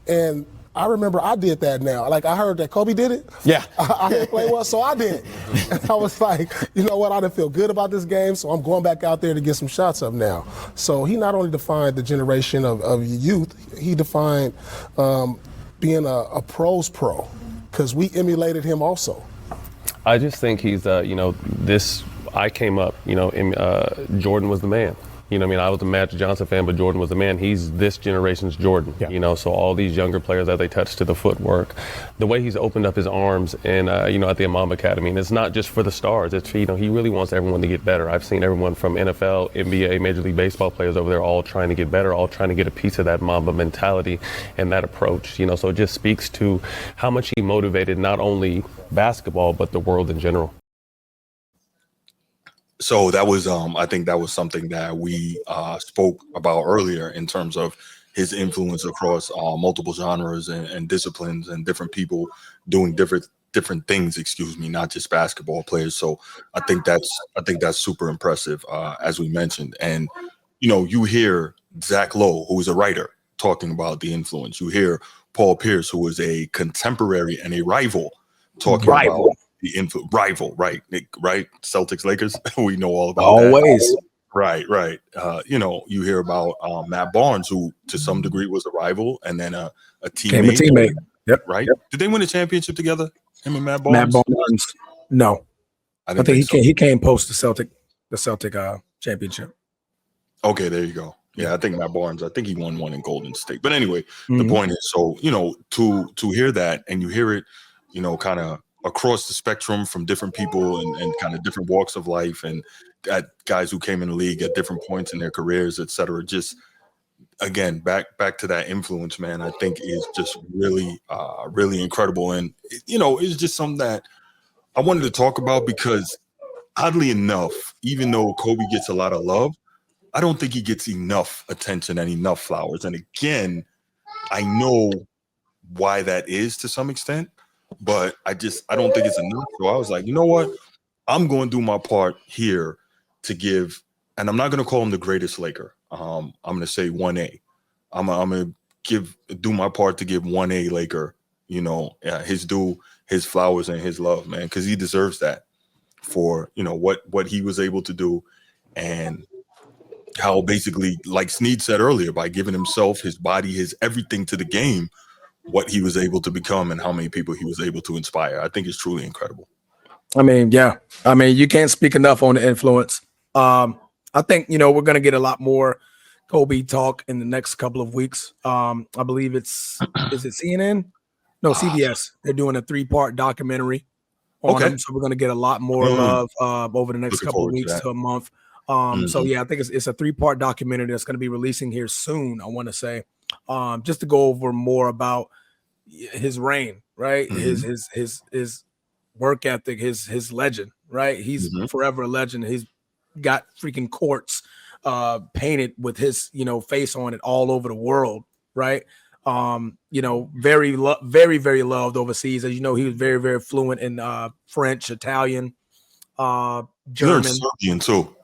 And I remember I did that now. Like, I heard that Kobe did it. Yeah. I didn't play well, so I did. And I was like, you know what, I didn't feel good about this game, so I'm going back out there to get some shots up now. So he not only defined the generation of youth, he defined being a pro's pro, because we emulated him also. I just think he's, I came up, Jordan was the man. You know what I mean? I was a Magic Johnson fan, but Jordan was the man. He's this generation's Jordan, so all these younger players, as they touch to the footwork, the way he's opened up his arms and, at the Mamba Academy, and it's not just for the stars. It's, he really wants everyone to get better. I've seen everyone from NFL, NBA, Major League Baseball players over there all trying to get better, all trying to get a piece of that Mamba mentality and that approach, so it just speaks to how much he motivated not only basketball, but the world in general. So that was, I think that was something that we spoke about earlier in terms of his influence across multiple genres and disciplines and different people doing different things. Not just basketball players. So I think that's super impressive, as we mentioned. And you hear Zach Lowe, who is a writer, talking about the influence. You hear Paul Pierce, who is a contemporary and a rival, talking about the rival, right? Celtics, Lakers. We know all about always. That. Right. You hear about Matt Barnes, who to some degree was a rival and then a teammate. Became a teammate. Yep. Right. Yep. Did they win a championship together? Him and Matt Barnes. Matt Barnes. No. I think he came post the Celtic championship. Okay, there you go. Yeah, I think Matt Barnes. I think he won one in Golden State. But anyway, the point is, so to hear that, and you hear it, kind of across the spectrum from different people and kind of different walks of life, and at guys who came in the league at different points in their careers, et cetera. Just again, back to that influence, man, I think is just really, really incredible. And, it's just something that I wanted to talk about because oddly enough, even though Kobe gets a lot of love, I don't think he gets enough attention and enough flowers. And again, I know why that is to some extent, but I don't think it's enough. So I was like, you know what? I'm going to do my part here to give, and I'm not going to call him the greatest Laker. I'm going to say 1A. I'm going to do my part to give 1A Laker, his due, his flowers and his love, man, because he deserves that for, what he was able to do, and how basically, like Snead said earlier, by giving himself, his body, his everything to the game, what he was able to become and how many people he was able to inspire. I think it's truly incredible. I mean, you can't speak enough on the influence. I think, we're going to get a lot more Kobe talk in the next couple of weeks. I believe is it CNN? No, CBS. They're doing a 3-part documentary on him. So we're going to get a lot more love over the next couple of weeks to a month. So I think it's a 3-part documentary that's going to be releasing here soon, I want to say, just to go over more about his reign, right? His work ethic, his legend, right? He's forever a legend. He's got freaking courts painted with his face on it all over the world, right? Very very loved overseas. As you know, he was very very fluent in French, Italian, German, Serbian too.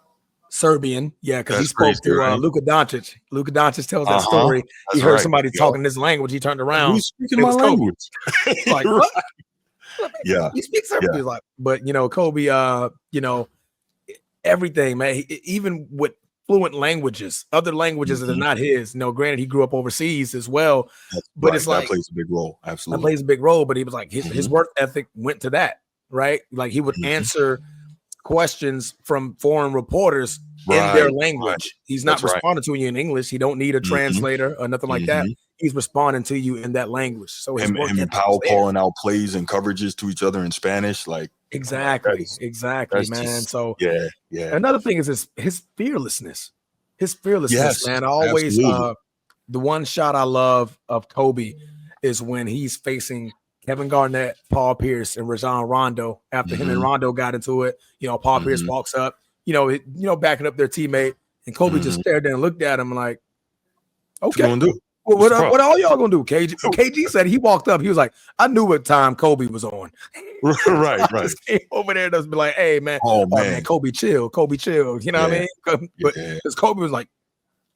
Serbian, because he spoke to Luka Doncic. Luka Doncic tells that story. He heard somebody talking his language. He turned around. Who's speaking my language? Like, what? Yeah, he speaks Serbian. He's like, but Kobe, everything, man. Even with fluent languages, other languages that are not his. Granted, he grew up overseas as well, but it's like that plays a big role. Absolutely, that plays a big role. But he was like his work ethic went to that, right? Like he would answer questions from foreign reporters in their language. He's not responding to you in English. He don't need a translator or nothing like that. He's responding to you in that language. So his work and Powell calling out plays and coverages to each other in Spanish, like exactly, man. Just, so yeah. Another thing is his fearlessness. Yes, man. I always absolutely. the one shot I love of Kobe is when he's facing Kevin Garnett, Paul Pierce, and Rajon Rondo. After him and Rondo got into it, Paul Pierce walks up, backing up their teammate, and Kobe just stared there and looked at him like, "Okay, what you gonna do? What all y'all gonna do?" KG said he walked up. He was like, "I knew what time Kobe was on." right. Just came over there to be like, "Hey, man, man, Kobe, chill. You know what I mean?" But because Kobe was like,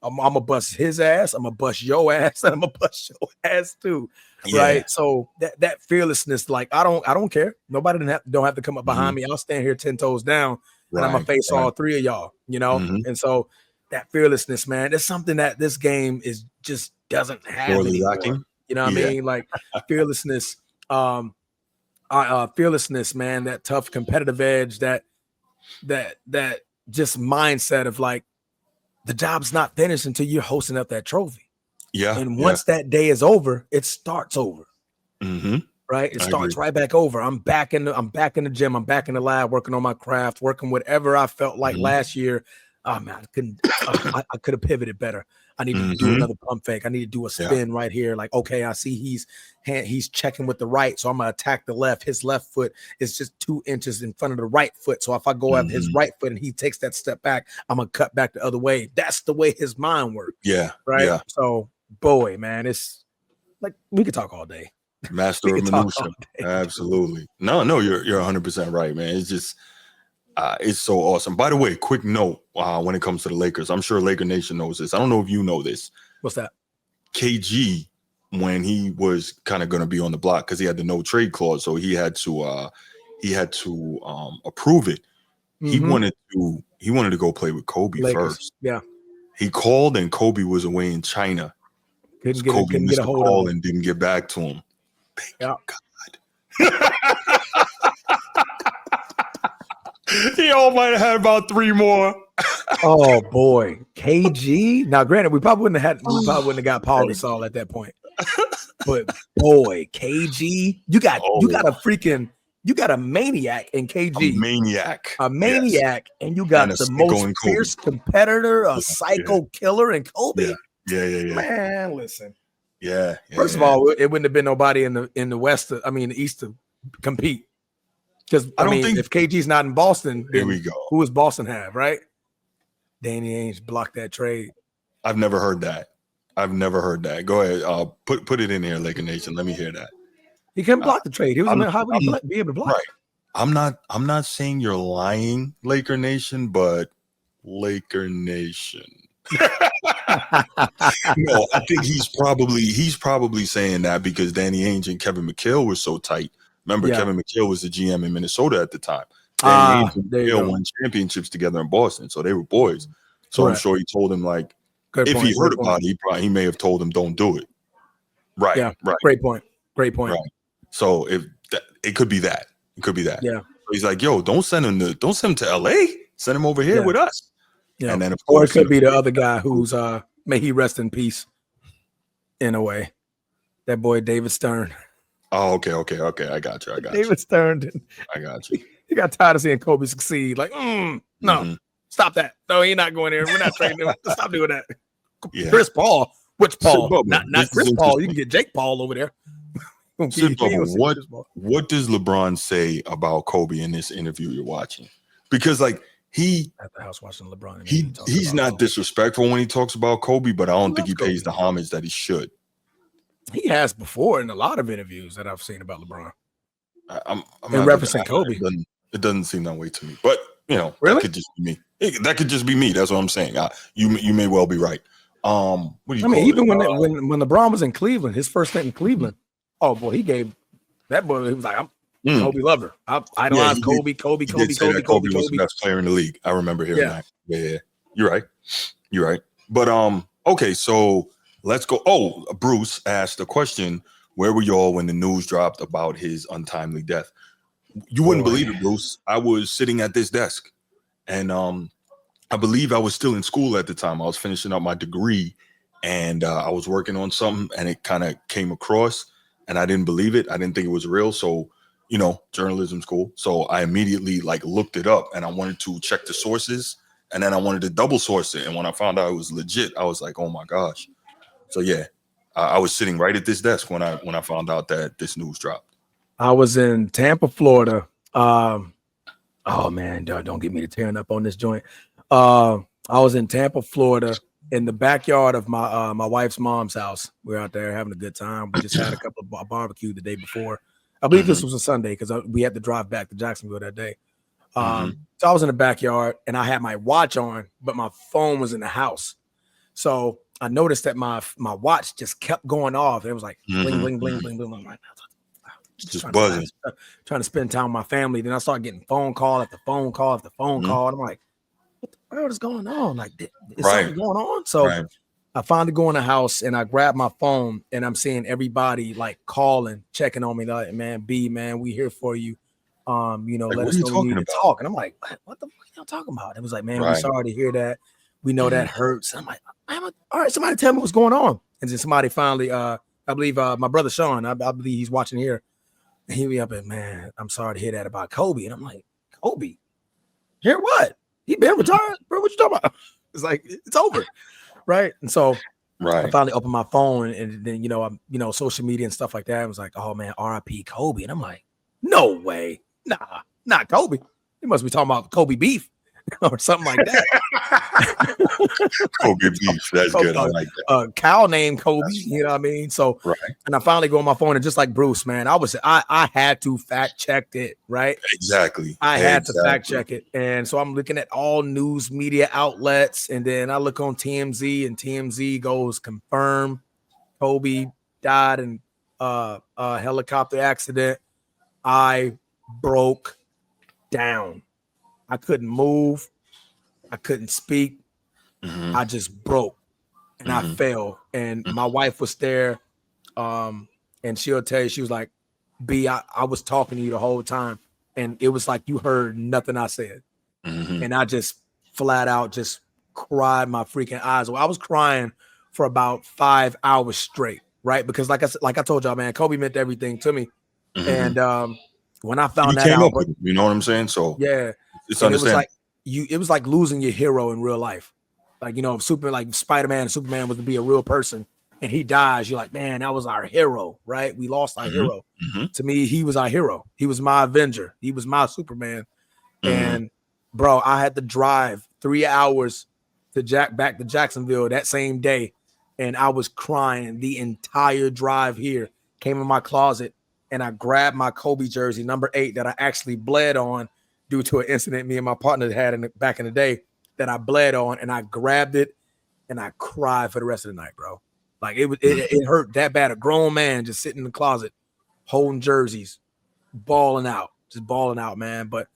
I'm gonna bust his ass. I'm gonna bust your ass, and I'm gonna bust your ass too, right? So that fearlessness, like I don't care. Nobody don't have to come up behind me. I'll stand here 10 toes down, and I'm gonna face all three of y'all, And so that fearlessness, man, that's something that this game is just doesn't have anymore. Lacking. You know what I mean? Like fearlessness, fearlessness, man. That tough competitive edge, that just mindset of like, the job's not finished until you're hosting up that trophy. Yeah. And once that day is over, it starts over. Right? It I starts agree. right back over. I'm back in the gym. I'm back in the lab working on my craft, working whatever I felt like last year. Oh man, I couldn't I could have pivoted better. I need to do another pump fake. I need to do a spin right here. Like, okay, I see he's checking with the right, so I'm gonna attack the left. His left foot is just 2 inches in front of the right foot. So if I go at his right foot and he takes that step back, I'm gonna cut back the other way. That's the way his mind works. Yeah. Right. Yeah. So boy, man, it's like we could talk all day. Master of minutia. Absolutely. No, you're 100% right, man. It's just it's so awesome. By the way, quick note when it comes to the Lakers, I'm sure Laker Nation knows this. I don't know if you know this. What's that? KG, when he was kind of going to be on the block because he had the no trade clause, so he had to approve it. He wanted to go play with Kobe Lakers. first. Yeah. He called and Kobe was away in China. Kobe missed the call and didn't get back to him. Thank you, God. He might have had about 3 more. Oh boy, KG. Now, granted, we probably wouldn't have got Paul Gasol at that point. But boy, KG, you got a maniac in KG. A maniac, and you got the most fierce competitor, a psycho killer, and Kobe. Yeah. Man, listen. Yeah. First of all, it wouldn't have been nobody in the West. The East to compete. Because I don't think if KG's not in Boston, then here we go. Who does Boston have, right? Danny Ainge blocked that trade. I've never heard that. Go ahead. Put it in here, Laker Nation. Let me hear that. He couldn't block the trade. He was how would he be able to block? Right. I'm not saying you're lying, Laker Nation, but Laker Nation. No, I think he's probably saying that because Danny Ainge and Kevin McHale were so tight. Remember, Kevin McHale was the GM in Minnesota at the time. Danny Ainge and McHale won championships together in Boston, so they were boys. So I'm sure he told him, like, if he heard about it, he may have told him, don't do it. Right. Yeah. Right. Great point. Right. So it could be that. Yeah. So he's like, yo, don't send him to LA. Send him over here with us. Yeah. And then of course, it could be the other guy who's may he rest in peace. In a way, that boy David Stern. Oh, okay. I got you. David Stern. I got you. He got tired of seeing Kobe succeed. Like, no, stop that. No, he's not going there. We're not trading him. Stop doing that. Yeah. Chris Paul. Which Paul? So, not Chris Paul. You can get Jake Paul over there. What does LeBron say about Kobe in this interview you're watching? Because like at the house watching LeBron. He's not disrespectful when he talks about Kobe, but I don't think he pays the homage that he should. He has before in a lot of interviews that I've seen about LeBron. I'm in referencing Kobe. It doesn't seem that way to me. But really? That could just be me. That could just be me. That's what I'm saying. You may well be right. What do you call it? Even when LeBron was in Cleveland, his first stint in Cleveland, oh boy, he gave that boy. He was like, I'm Kobe lover. I idolize Kobe. Kobe was the best player in the league. I remember hearing that. Yeah. You're right. But okay, so let's go. Oh, Bruce asked a question. Where were y'all when the news dropped about his untimely death? You wouldn't believe it, Bruce. I was sitting at this desk, and I believe I was still in school at the time. I was finishing up my degree, and I was working on something, and it kind of came across, and I didn't believe it. I didn't think it was real. So, you know, journalism school. So I immediately like looked it up, and I wanted to check the sources, and then I wanted to double source it. And when I found out it was legit, I was like, oh my gosh. So yeah, I was sitting right at this desk when I found out that this news dropped. I was in Tampa, Florida. Oh man, don't get me to tearing up on this joint. I was in Tampa, Florida, in the backyard of my wife's mom's house. We were out there having a good time. We just had a couple of barbecue the day before. I believe this was a Sunday because we had to drive back to Jacksonville that day. So I was in the backyard and I had my watch on, but my phone was in the house. So I noticed that my watch just kept going off. It was like bling, bling, bling, bling, bling. I'm like, just buzzing. Trying to spend time with my family. Then I started getting phone call after phone call after phone call. And I'm like, what the world is going on? Like, is something going on? So I finally go in the house and I grab my phone and I'm seeing everybody like calling, checking on me. Like, man, B, man, we here for you. You know, like, let us know we need to talk. And I'm like, what the fuck are y'all talking about? It was like, man, we're sorry to hear that. We know that hurts. And I'm like, all right, somebody tell me what's going on. And then somebody finally, I believe my brother Sean, I believe he's watching here. And he be up and, man, I'm sorry to hear that about Kobe. And I'm like, Kobe? Hear what? He been retired? Bro, what you talking about? It's like, it's over. Right. And so I finally opened my phone and then, you know, social media and stuff like that. I was like, oh man, RIP Kobe. And I'm like, no way. Nah, not Kobe. He must be talking about Kobe beef or something like that. Kobe beef. That's good. I like that. Cow named Kobe, you know what I mean? So, and I finally go on my phone and just like Bruce, man, I had to fact check it, right? Exactly. I had to fact check it. And so I'm looking at all news media outlets. And then I look on TMZ and TMZ goes confirm Kobe died in a helicopter accident. I broke down. I couldn't move. I couldn't speak. I just broke and I fell. And my wife was there. And she'll tell you, she was like, B, I was talking to you the whole time. And it was like you heard nothing I said. And I just flat out just cried my freaking eyes away. I was crying for about 5 hours straight, right? Because like I told y'all, man, Kobe meant everything to me. And when I found that out, you know what I'm saying? So yeah, it's understandable. It was like losing your hero in real life. Like, you know, Spider-Man and Superman was to be a real person and he dies. You're like, man, that was our hero, right? We lost our hero. To me, he was our hero. He was my Avenger. He was my Superman. And bro, I had to drive 3 hours back to Jacksonville that same day. And I was crying the entire drive here. Came in my closet and I grabbed my Kobe jersey, number 8, that I actually bled on due to an incident me and my partner had back in the day that I bled on, and I grabbed it and I cried for the rest of the night, bro. Like it hurt that bad. A grown man just sitting in the closet, holding jerseys, balling out, man. But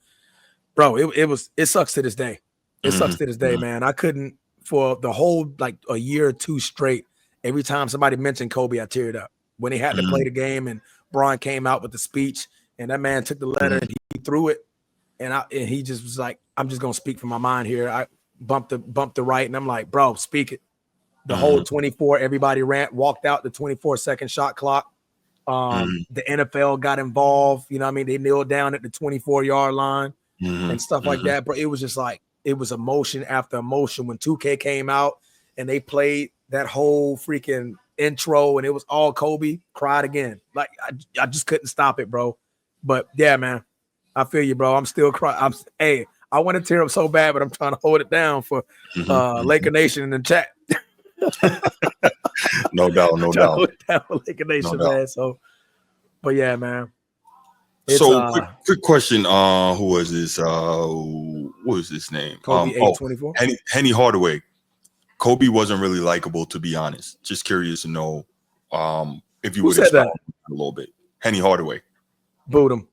bro, it sucks to this day. It sucks to this day, man. I couldn't for the whole like a year or two straight. Every time somebody mentioned Kobe, I teared up. When he had to play the game and Bron came out with the speech and that man took the letter and he threw it. And he just was like, I'm just gonna speak from my mind here. I bumped the right, and I'm like, bro, speak it. The whole 24, everybody walked out the 24-second shot clock. The NFL got involved. You know what I mean? They kneeled down at the 24-yard line and stuff like that. But it was just like it was emotion after emotion when 2K came out and they played that whole freaking intro and it was all Kobe. Cried again. Like I just couldn't stop it, bro. But yeah, man. I feel you, bro. I'm still crying. I want to tear up so bad, but I'm trying to hold it down for Laker Nation in the chat. No doubt. Hold it down for Laker Nation, man. So, but yeah, man. Quick question. Who was this? What was his name? Kobe 824. Henny Hardaway. Kobe wasn't really likable, to be honest. Just curious to know if you would expound a little bit. Henny Hardaway. Boot him.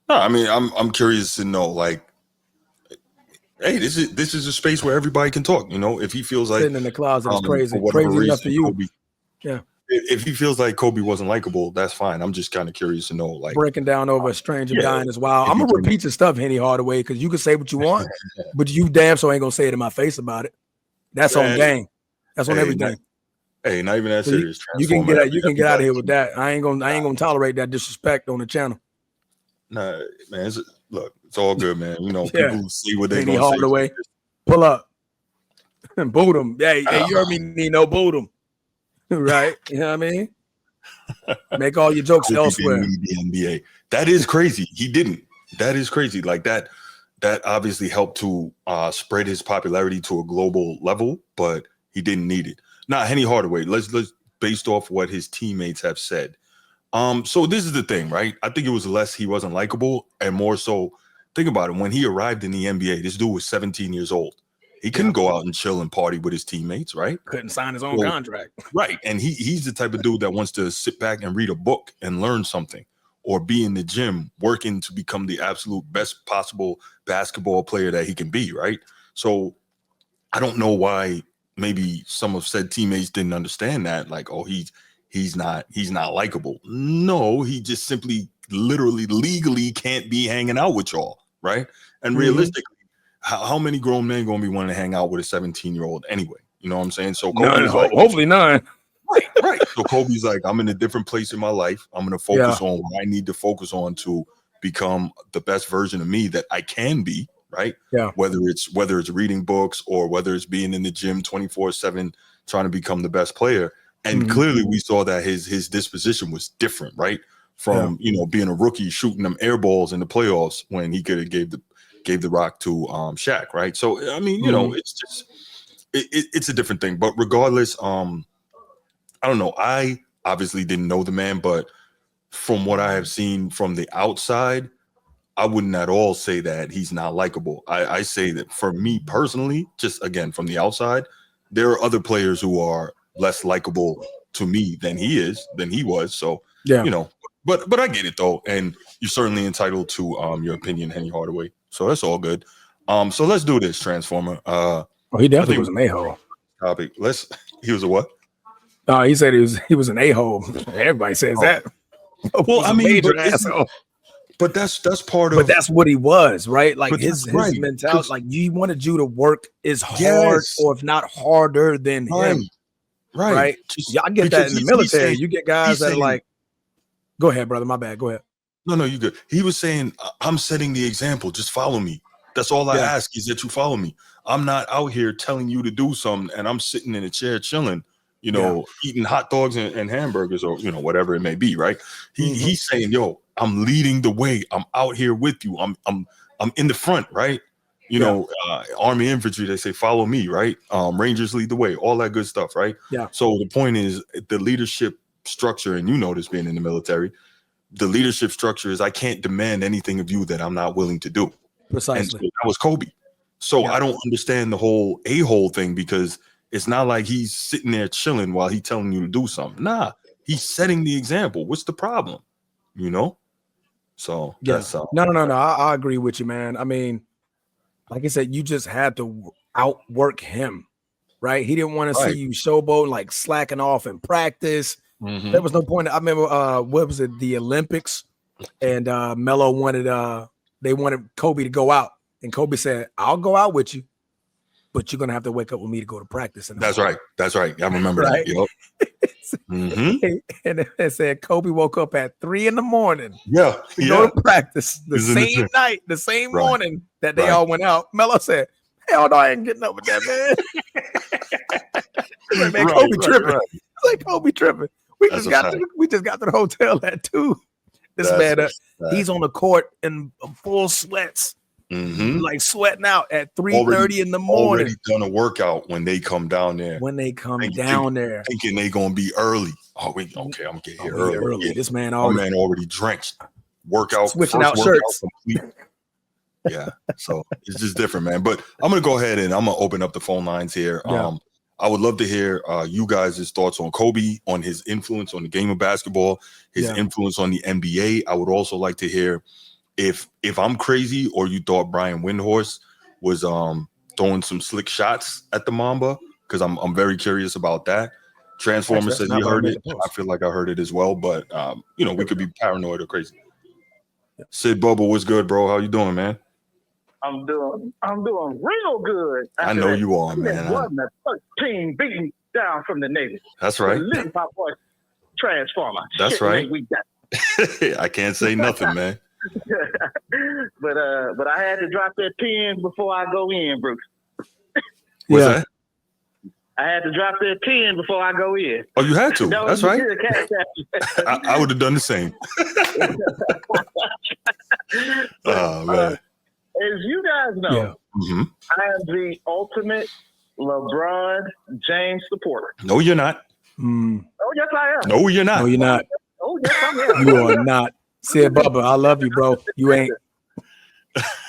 No, I mean, I'm curious to know, like, hey, this is a space where everybody can talk. You know, if he feels like sitting in the closet is crazy enough for you. Kobe, if he feels like Kobe wasn't likable, that's fine. I'm just kind of curious to know, like, breaking down over a stranger yeah, dying is wild. if I'm he gonna can- repeat your stuff, Henny Hardaway, because you can say what you want, but you damn so ain't gonna say it in my face about it. That's on Man, game. That's on hey, everything. not even that So serious. you can Transformer, get out of here everybody with that. I ain't gonna tolerate that disrespect on the channel. Nah, man. Look, it's all good, man. You know, Yeah. people see what they're Henny gonna say. Hardaway, pull up and boot him. Hey, you heard me, Nino, boot him. Right? You know what I mean? Make all your jokes Kobe elsewhere. didn't need the NBA. That is crazy. He didn't. That is crazy. Like that obviously helped to spread his popularity to a global level, but he didn't need it. Now, Henny Hardaway, let's based off what his teammates have said. So this is the thing, right? I think it was less he wasn't likable, and more so, think about it. When he arrived in the NBA, this dude was 17 years old. He couldn't go out and chill and party with his teammates, right? Couldn't sign his own contract. Right. And he's the type of dude that wants to sit back and read a book and learn something, or be in the gym working to become the absolute best possible basketball player that he can be, right? So I don't know why maybe some of said teammates didn't understand that, like, oh, he's not likable. No, he just simply literally legally can't be hanging out with y'all, right? And realistically, how many grown men gonna be wanting to hang out with a 17-year-old anyway? You know what I'm saying? So Kobe's like, hopefully none. right. So Kobe's like, I'm in a different place in my life. I'm gonna focus on what I need to focus on to become the best version of me that I can be, right? Yeah. Whether it's reading books or whether it's being in the gym 24/7 trying to become the best player. And clearly we saw that his disposition was different, right? From being a rookie shooting them air balls in the playoffs when he could have gave the rock to Shaq, right? So I mean, it's just it's a different thing. But regardless, I don't know. I obviously didn't know the man, but from what I have seen from the outside, I wouldn't at all say that he's not likable. I say that for me personally, just again from the outside, there are other players who are less likable to me than he was. So but I get it though, and you're certainly entitled to your opinion, Henny Hardaway. So that's all good. So let's do this, Transformer. He definitely was an a-hole. Topic. He was a what? He said he was an a-hole. Everybody says that. Well, I mean, asshole. But that's part of. But that's what he was, right? Like his right. mentality. Like he wanted you to work as hard, or if not harder than him. Right. I get that in the military. You get guys that are like, go ahead, brother. My bad. Go ahead. No, you good. He was saying, I'm setting the example. Just follow me. That's all I ask is that you follow me. I'm not out here telling you to do something and I'm sitting in a chair chilling, eating hot dogs and hamburgers or, whatever it may be. Right. He's saying, yo, I'm leading the way. I'm out here with you. I'm in the front. Right. Army infantry, they say, follow me. Right. Rangers lead the way, all that good stuff. Right. Yeah. So the point is the leadership structure, and this being in the military, the leadership structure is I can't demand anything of you that I'm not willing to do. Precisely. And so that was Kobe. So I don't understand the whole a-hole thing, because it's not like he's sitting there chilling while he's telling you to do something. Nah, he's setting the example. What's the problem? So that's no. I agree with you, man. I mean, like I said, you just had to outwork him, right? He didn't want to see you showboat, like slacking off in practice. There was no point. I remember what was it, the Olympics, and Melo they wanted Kobe to go out, and Kobe said, I'll go out with you, but you're gonna have to wake up with me to go to practice. And that's right. I remember that. Yep. And it said Kobe woke up at 3 a.m. to go to practice the same night, the same morning that they all went out. Melo said, hell no, I ain't getting up with that, man. Man, Kobe tripping. It's like Kobe tripping. We just got to the hotel at 2. This man, he's on the court in full sweats, like sweating out at 3:30 in the morning. Already done a workout when they come down there. Thinking they gonna be early. I'm gonna get here early. This man already drenched. Switching out shirts. Complete. Yeah, so it's just different, man. But I'm gonna go ahead and I'm gonna open up the phone lines here. I would love to hear you guys' thoughts on Kobe, on his influence on the game of basketball, his influence on the NBA. I would also like to hear if I'm crazy or you thought Brian Windhorst was throwing some slick shots at the Mamba, because I'm very curious about that. Transformer Actually, said that's he not what I heard meant it. to post. I feel like I heard it as well, but we could be paranoid or crazy. Sid Bubba, what's good, bro? How you doing, man? I'm doing real good. I know you are, man. Wasn't a 13 beating down from the Navy. That's right. Salute my boy Transformer. That's Shit, right. We got. I can't say nothing, man. but I had to drop that pin before I go in, Bruce. What's that? I had to drop that pin before I go in. Oh, you had to. That's right. I would have done the same. Oh, man. As you guys know, I am the ultimate LeBron James supporter. No, you're not. Oh, yes, I am. No, you're not. No, you're not. Oh, yes, I am. You are not. Sid Bubba, I love you, bro. You ain't.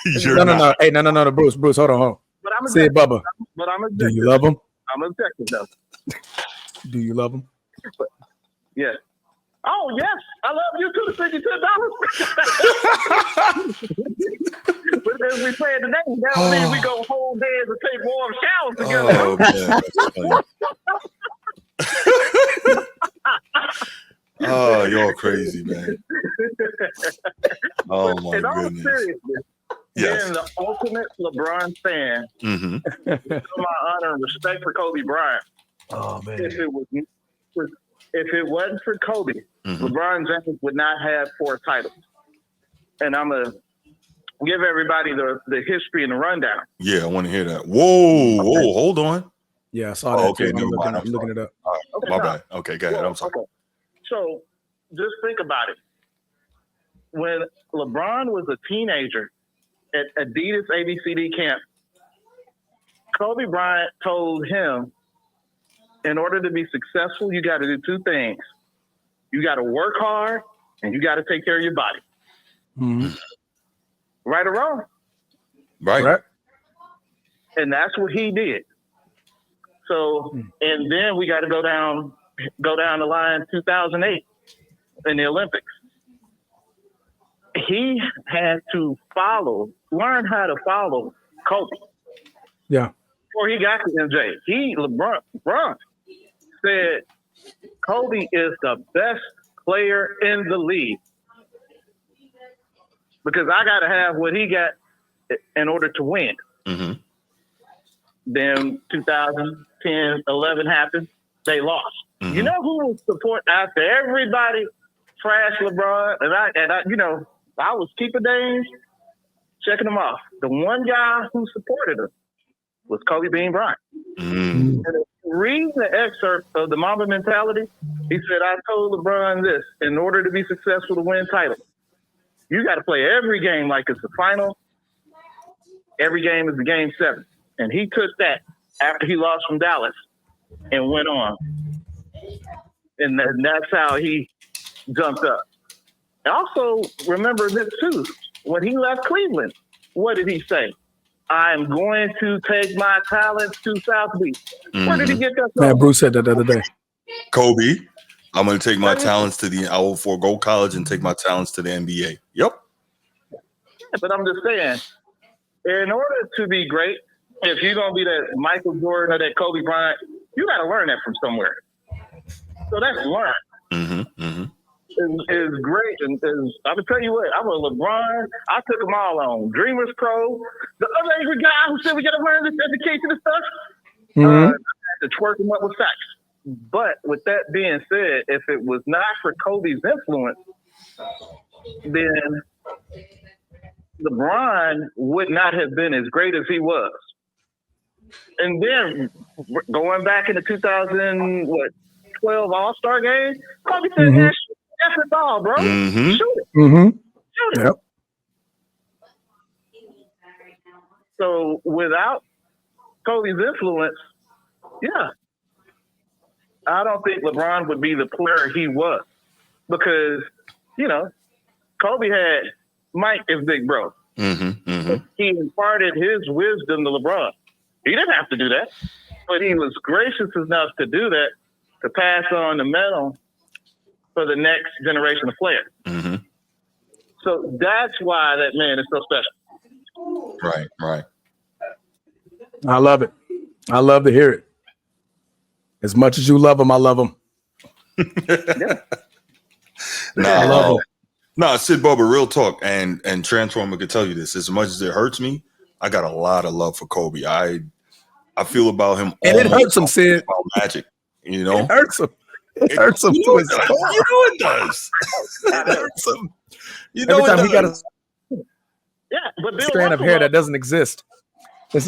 You're no. Hey, no. Bruce, hold on. But I'm Sid Bubba. But I'm do you love him? I'm objective, though. Do you love him? Yes. Oh, yes. I love you too, $52. But as we play today, that means we go hold hands and take warm showers together. Oh, man. Oh, you're crazy, man. Oh, my in all goodness. seriousness, being the ultimate LeBron fan, my honor and respect for Kobe Bryant. Oh, man. If it wasn't for Kobe, LeBron James would not have 4 titles. And I'm going to give everybody the history and the rundown. Yeah, I want to hear that. Whoa, hold on. Yeah, I saw that. Okay, I'm looking it up. My bad. Okay, go ahead. I'm sorry. Okay. So just think about it. When LeBron was a teenager at Adidas ABCD camp, Kobe Bryant told him, in order to be successful, you got to do 2 things. You got to work hard and you got to take care of your body. Right or wrong? Right. And that's what he did. So, and then we got to go down the line 2008 in the Olympics. He had to learn how to follow Kobe. Yeah. Before he got to MJ, LeBron said Kobe is the best player in the league because I got to have what he got in order to win. Then 2010, 11 happened. They lost. You know who was support after everybody trashed LeBron? And I was keeping names, checking them off. The one guy who supported him was Kobe Bean Bryant. And read the excerpt of the Mamba mentality. He said, I told LeBron this, in order to be successful to win titles, you got to play every game like it's the final. Every game is the game 7. And he took that after he lost from Dallas and went on. And that's how he jumped up. And also, remember this too. When he left Cleveland, what did he say? I'm going to take my talents to South Beach. Where did he get that from? Man, Bruce said that the other day. Kobe, I'm going to take my talents I will forego college and take my talents to the NBA. Yep. But I'm just saying, in order to be great, if you're going to be that Michael Jordan or that Kobe Bryant, you got to learn that from somewhere. So that's learn. Is great. And I'm going to tell you what, I'm a LeBron. I took them all on. Dreamers Pro, the other angry guy who said we got to learn this education and stuff. I had to twerk him up with facts. But with that being said, if it was not for Kobe's influence, then LeBron would not have been as great as he was. And then going back into 2012 All-Star game, Kobe said, man, shoot the ball, bro. Shoot it. Shoot it. Yep. So without Kobe's influence, I don't think LeBron would be the player he was because, Kobe had Mike as big bro. He imparted his wisdom to LeBron. He didn't have to do that, but he was gracious enough to do that, to pass on the mantle for the next generation of players. So that's why that man is so special. Right. I love it. I love to hear it. As much as you love him, I love him. Nah, Sid Bubba, real talk, and Transformer could tell you this. As much as it hurts me, I got a lot of love for Kobe. I feel about him, and it hurts him, Sid. About Magic, you know, it hurts him. It hurts him to his core. You know it does. It hurts him. You know every time he got a but strand of hair that doesn't exist. But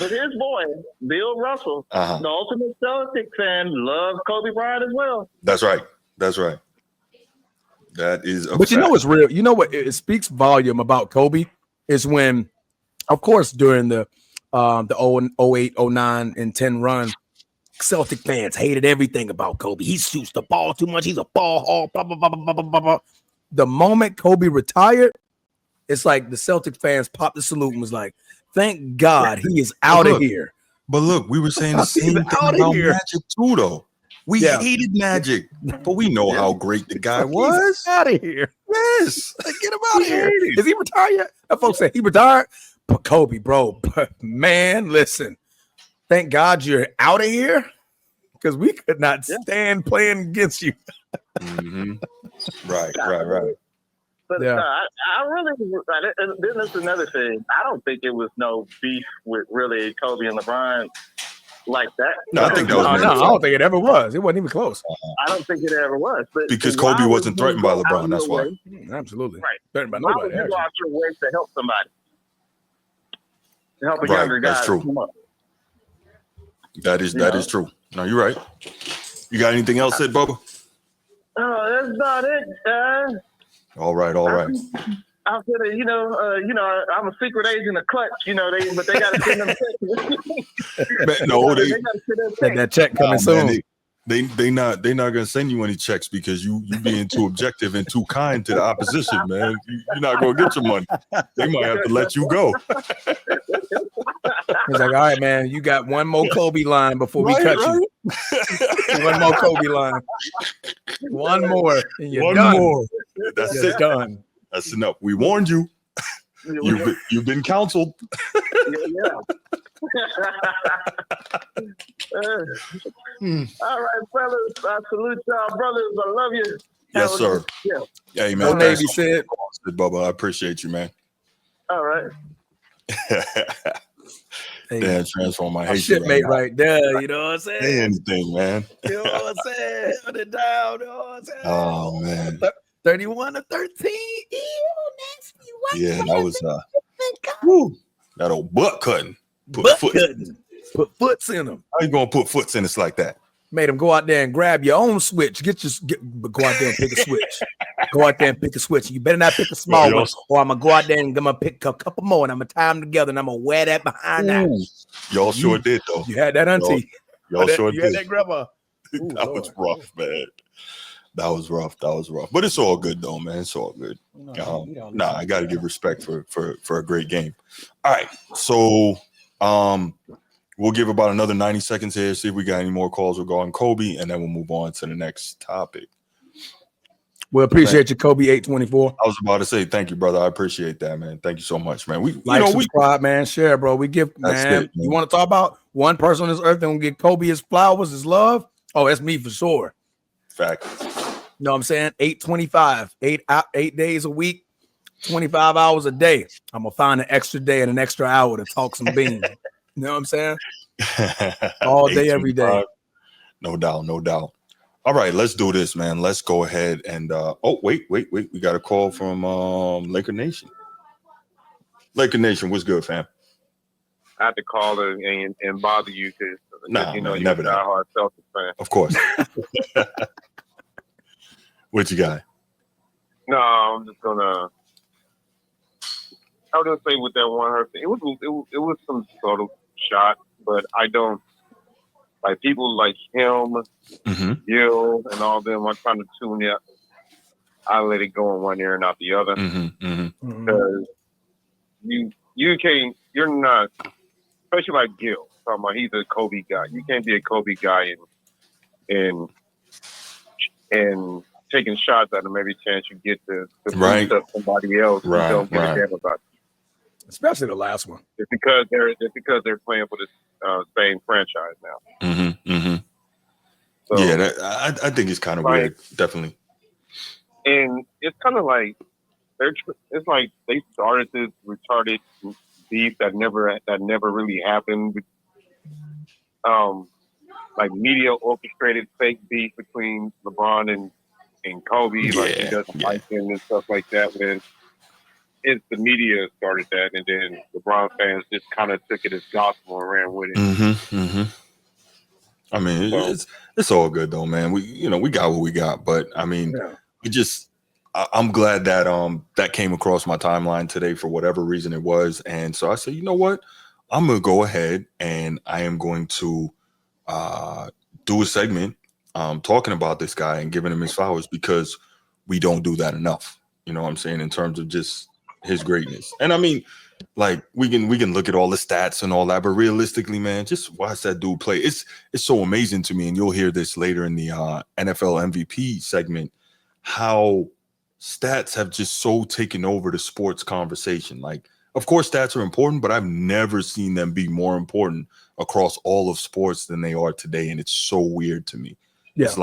his boy, Bill Russell, the ultimate Celtic fan, loves Kobe Bryant as well. That's right. That is. But you know what's real? You know what? It speaks volume about Kobe is when, of course, during the 08, 09, and 10 run, Celtic fans hated everything about Kobe. He shoots the ball too much. He's a ball hog. Blah, blah, blah, blah, blah, blah, blah. The moment Kobe retired, it's like the Celtic fans popped the salute and was like, thank God he is out of here. But look, we were saying the same thing about Magic too, though. We hated Magic, but we know how great the guy was. Out of here. Yes. Get him out of here. Is he retired yet? That folks say he retired. But Kobe, bro, but man, listen. Thank God you're out of here because we could not stand playing against you. Right. But I really, and then there's another thing. I don't think it was no beef with really Kobe and LeBron like that. No, I think that was I don't think it ever was. It wasn't even close. I don't think it ever was. But because Kobe wasn't threatened by LeBron. That's why. Absolutely. Right. Threatened by Why nobody. would you go out your way to help somebody? To help a younger guy. That's true. That is true. No, you're right. You got anything else said, Bubba? Oh, that's about it. All right. I said, I'm a secret agent of Clutch. But they got to send them checks. No, they that check coming soon. Man, they not gonna send you any checks because you being too objective and too kind to the opposition, man. You're not gonna get your money. They might have to let you go. He's like, all right, man, you got one more Kobe line before we cut you. One more Kobe line. One more. And you're done. More. That's you're it. Done. That's enough. We warned you. You've been counseled. All right, fellas. I salute y'all, brothers. I love you. Yes, sir. Hey, man. Navy said, Bubba, I appreciate you, man. All right. Damn, Transform. I hate shipmate right there. You know what I'm saying? Say anything, man. You know what I'm saying? Put it down. You know what I'm saying? Oh, man. 31 to 13. Yeah, that was that old butt cutting. Put foots in them. How you gonna put foots in us like that? Made them go out there and grab your own switch. Go out there and pick a switch. Go out there and pick a switch. You better not pick a small one, or I'm gonna go out there and I'm gonna pick a couple more, and I'm gonna tie them together, and I'm gonna wear that behind that. Y'all sure did though. You had that auntie. Y'all sure did. You had that grandma. That was rough, man. That was rough. But it's all good though, man. It's all good. I got to give respect for a great game. All right, so we'll give about another 90 seconds here. See if we got any more calls regarding Kobe, and then we'll move on to the next topic. We appreciate you, Kobe 824. I was about to say thank you, brother. I appreciate that, man. Thank you so much, man. We subscribe, man, share, bro. We give, man. You want to talk about one person on this earth that will give Kobe his flowers, his love? Oh, that's me for sure. Fact. You know what I'm saying? 825, 8 days a week, 25 hours a day. I'm gonna find an extra day and an extra hour to talk some beans. You know what I'm saying? All day, every day. No doubt. All right, let's do this, man. Let's go ahead and wait. We got a call from Laker Nation. Laker Nation, what's good, fam? I have to call and bother you because you're never a diehard Celtics fan. Of course. What you got? No, I'm just gonna. I was gonna say with that one hurt thing, it was some sort of shot, but I don't like people like him, Gil, and all them. I'm trying to tune it. I let it go in one ear and out the other because you can't. You're not, especially like Gil. Talking about he's a Kobe guy. You can't be a Kobe guy and taking shots at him every chance you get to boost up somebody else. Don't give a damn about it. especially the last one. It's because they're playing for the same franchise now. Mm-hmm. Mm-hmm. So, Yeah, I think it's kind of weird. Definitely. And it's kind of like it's like they started this retarded beef that never really happened. Like media orchestrated fake beef between LeBron and Kobe, like he doesn't like him and stuff like that. When it's the media started that, and then LeBron fans just kind of took it as gospel and ran with it. Mm-hmm. Mm-hmm. I mean, it's all good though, man. We got what we got, but I mean, I'm glad that that came across my timeline today for whatever reason it was, and so I said, you know what, I'm gonna go ahead and I am going to do a segment talking about this guy and giving him his flowers, because we don't do that enough. You know what I'm saying, in terms of just his greatness. And I mean, like we can look at all the stats and all that, but realistically, man, just watch that dude play. It's so amazing to me, and you'll hear this later in the NFL MVP segment, how stats have just so taken over the sports conversation. Like, of course, stats are important, but I've never seen them be more important across all of sports than they are today, and it's so weird to me. Yeah. It's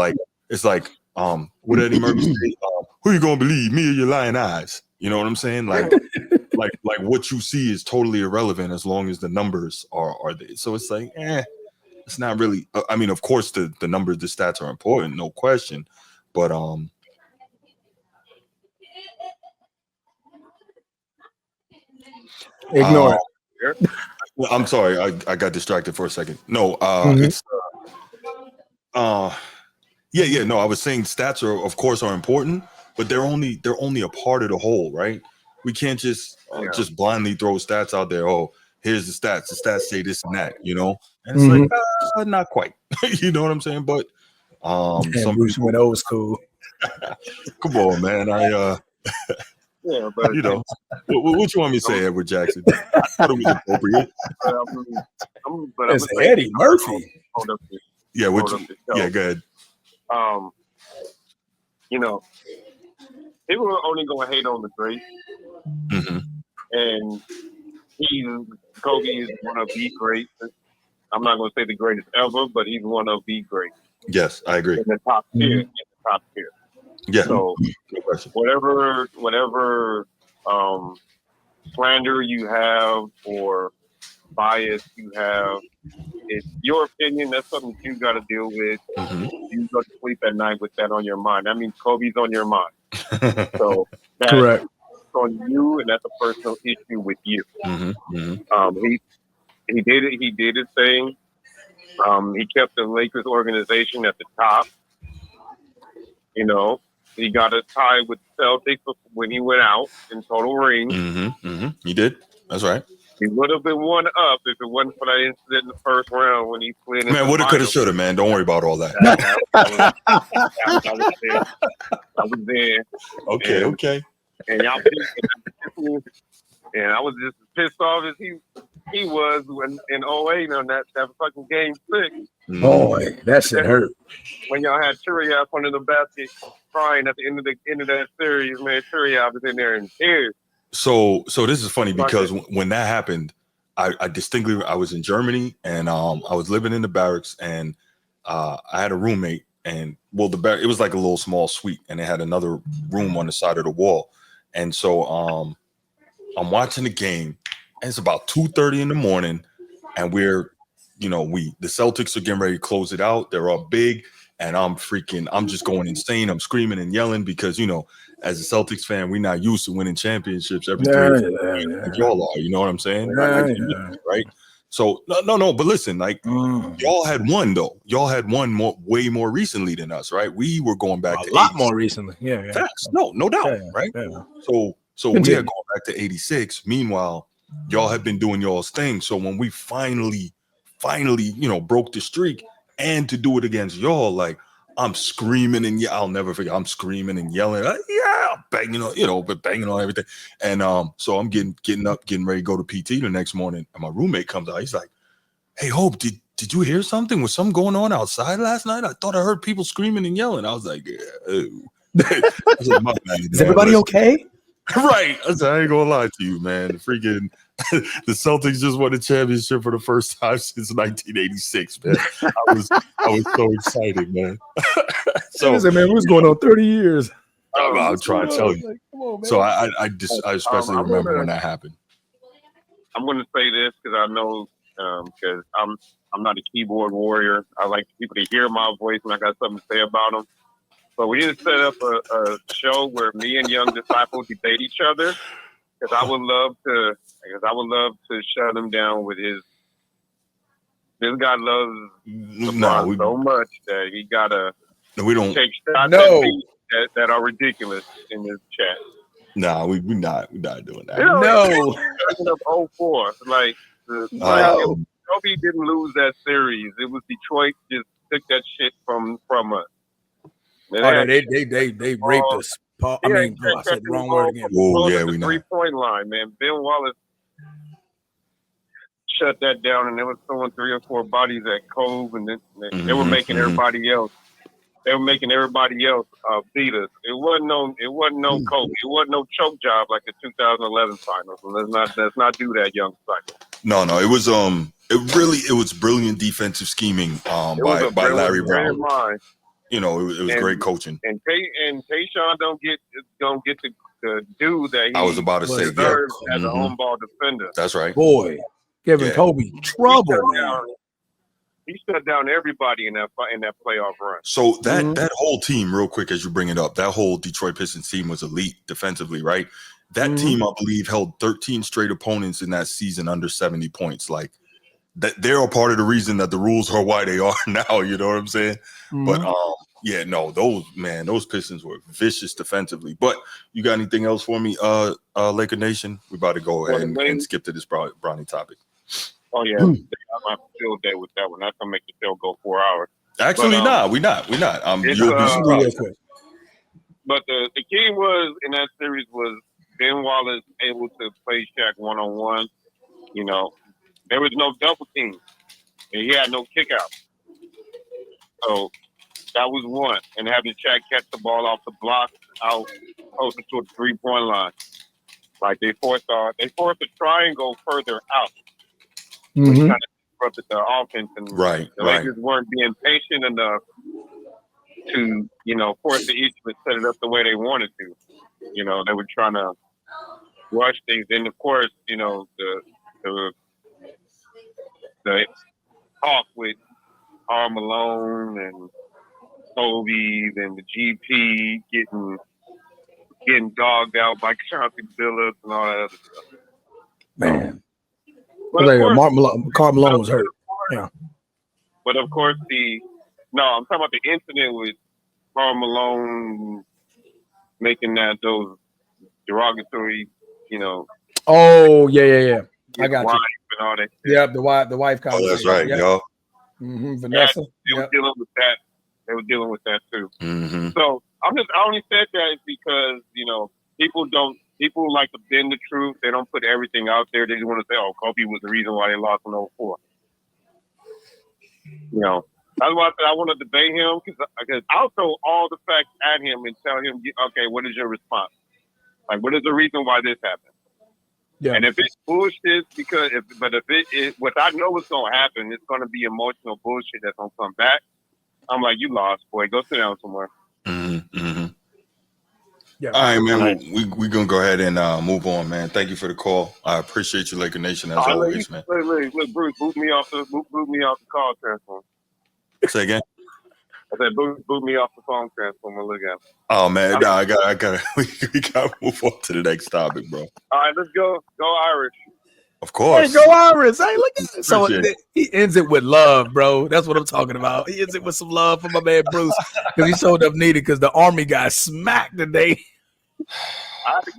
like what Eddie Murphy say, who you gonna believe, me or your lying eyes? You know what I'm saying? Like, like what you see is totally irrelevant as long as the numbers are there. So it's like, it's not really. I mean, of course, the numbers, the stats are important, no question, but ignore it. I'm sorry, I got distracted for a second. No, it's no, I was saying stats are, of course, are important, but they're only a part of the whole, right? We can't just blindly throw stats out there. Oh, here's the stats. The stats say this and that, you know? And it's like, not quite. You know what I'm saying? But some Bruce went old school. Come on, man. But you know, what you want me to say, Edward Jackson? I thought it was appropriate. It's Eddie Murphy. Yeah, go ahead. You know, people are only going to hate on the great, and Kobe is one of the greats. I'm not going to say the greatest ever, but he's one of the greats. Yes, I agree. In the top tier. Yeah. So whatever slander you have or bias you have, it's your opinion. That's something you got to deal with. You go to sleep at night with that on your mind. That means Kobe's on your mind. So that's correct. On you, and that's a personal issue with you. He did it. He did his thing. He kept the Lakers organization at the top. You know, he got a tie with Celtics when he went out in total rings. He did. That's right. He would have been one up if it wasn't for that incident in the first round when he slid in. Man, woulda, coulda, shoulda, man. Don't worry about all that. I was there. Okay. And y'all, and I was just as pissed off as he was when in 08 on that fucking game 6. Boy, that shit hurt. When y'all had Turiaf under the basket crying at the end of that series, man, Turiaf was in there in tears. So this is funny because when that happened, I was in Germany, and I was living in the barracks, and I had a roommate, and it was like a little small suite, and it had another room on the side of the wall. And so I'm watching the game, and it's about 2:30 in the morning, and the Celtics are getting ready to close it out. They're up big, and I'm just going insane. I'm screaming and yelling because, as a Celtics fan, we're not used to winning championships every 3 years like y'all are. You know what I'm saying? Right? So no. But listen, like y'all had won though. Y'all had won way more recently than us, right? We were going back to a lot more recently. Yeah. Facts. No doubt, right? Yeah. So we had gone back to 86. Meanwhile, y'all have been doing y'all's thing. So when we finally, broke the streak, and to do it against y'all, like I'm screaming and I'll never forget. I'm screaming and yelling, banging on everything. And so I'm getting up, getting ready to go to PT the next morning, and my roommate comes out. He's like, "Hey, Hope, did you hear something? Was something going on outside last night? I thought I heard people screaming and yelling." I was like, "Is everybody okay?" Right. I ain't gonna lie to you, man. The Celtics just won the championship for the first time since 1986, man. I was so excited, man. So man, what's going on 30 years? I'm trying to tell you. Like, come on, man. So I especially remember when that happened. I'm going to say this because I know because I'm not a keyboard warrior. I like people to hear my voice when I got something to say about them. So we need to set up a show where me and Young Disciple debate each other because I would love to shut him down with his. This guy loves LeBron so much that he gotta take shots that are ridiculous in this chat. Nah, we're not doing that. No. 04. Like Kobe didn't lose that series. It was Detroit just took that shit from us. They raped us. I said the wrong word again. Whoa, yeah, we know. 3-point line, man. Ben Wallace shut that down, and they were throwing 3 or 4 bodies at Cove, and they were making everybody else. They were making everybody else beat us. It wasn't no Kobe. It wasn't no choke job like the 2011 finals. And let's not do that, Young cycle. No, it was it was brilliant defensive scheming by Larry Brown. You know, it was great coaching. And Tayshaun don't get the do that I was about to say deserves as a home ball defender. That's right. Boy, Kevin Kobe trouble, man. He shut down everybody in that playoff run. So that whole team, real quick, as you bring it up, that whole Detroit Pistons team was elite defensively, right? That team, I believe, held 13 straight opponents in that season under 70 points. Like that, they're a part of the reason that the rules are why they are now. You know what I'm saying? But those Pistons were vicious defensively. But you got anything else for me, Laker Nation? We about to go ahead and skip to this Bronny topic. Oh yeah, I'm on field day with that one. That's gonna make the show go 4 hours. Actually, we're not. You'll be surprised. But the key was in that series was Ben Wallace able to play Shaq 1-on-1. You know, there was no double team, and he had no kick out. So that was one. And having Shaq catch the ball off the block out closer to the 3-point line, like they forced a triangle further out. Kind of disrupted the offense, and the Lakers weren't being patient enough to, force the East to set it up the way they wanted to. They were trying to rush things, and of course, the talk with Karl Malone and Kobe and the GP getting dogged out by Chauncey Billups and all that other stuff. Man. Karl Malone was hurt. Yeah. But of course, I'm talking about the incident with Karl Malone making those derogatory, Oh, yeah. I got wife you. And all that. Yeah, the wife conversation. Oh, that's right, yo. Vanessa. They were dealing with that. They were dealing with that too. So I only said that is because, people like to bend the truth. They don't put everything out there. They just want to say, oh, Kobe was the reason why they lost in 04. That's why I said I want to debate him because I'll throw all the facts at him and tell him, okay, what is your response? Like, what is the reason why this happened? Yeah. And if it's bullshit, what I know is going to happen, it's going to be emotional bullshit that's going to come back. I'm like, you lost, boy. Go sit down somewhere. Yeah. All right, man. We're going to go ahead and move on, man. Thank you for the call. I appreciate you, Laker Nation, as always, man. Look, Bruce, boot me off the call transform. Say again? I said, boot me off the phone transformer. Look at it. Oh, man. I got we got to move on to the next topic, bro. All right, let's go. Go Irish. Of course. Hey, go Irish. Hey, look at it. So he ends it with love, bro. That's what I'm talking about. He ends it with some love for my man Bruce because he showed up needed because the Army got smacked today. I had to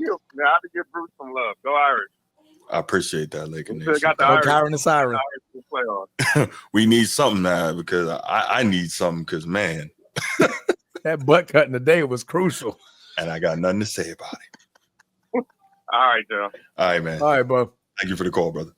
give Bruce some love. Go Irish. I appreciate that, Laker Nation. Got the Irish. Kyron and Siren. We need something now because I need something because, man. That butt cutting today was crucial. And I got nothing to say about it. All right, Joe. All right, man. All right, bro. Thank you for the call, brother.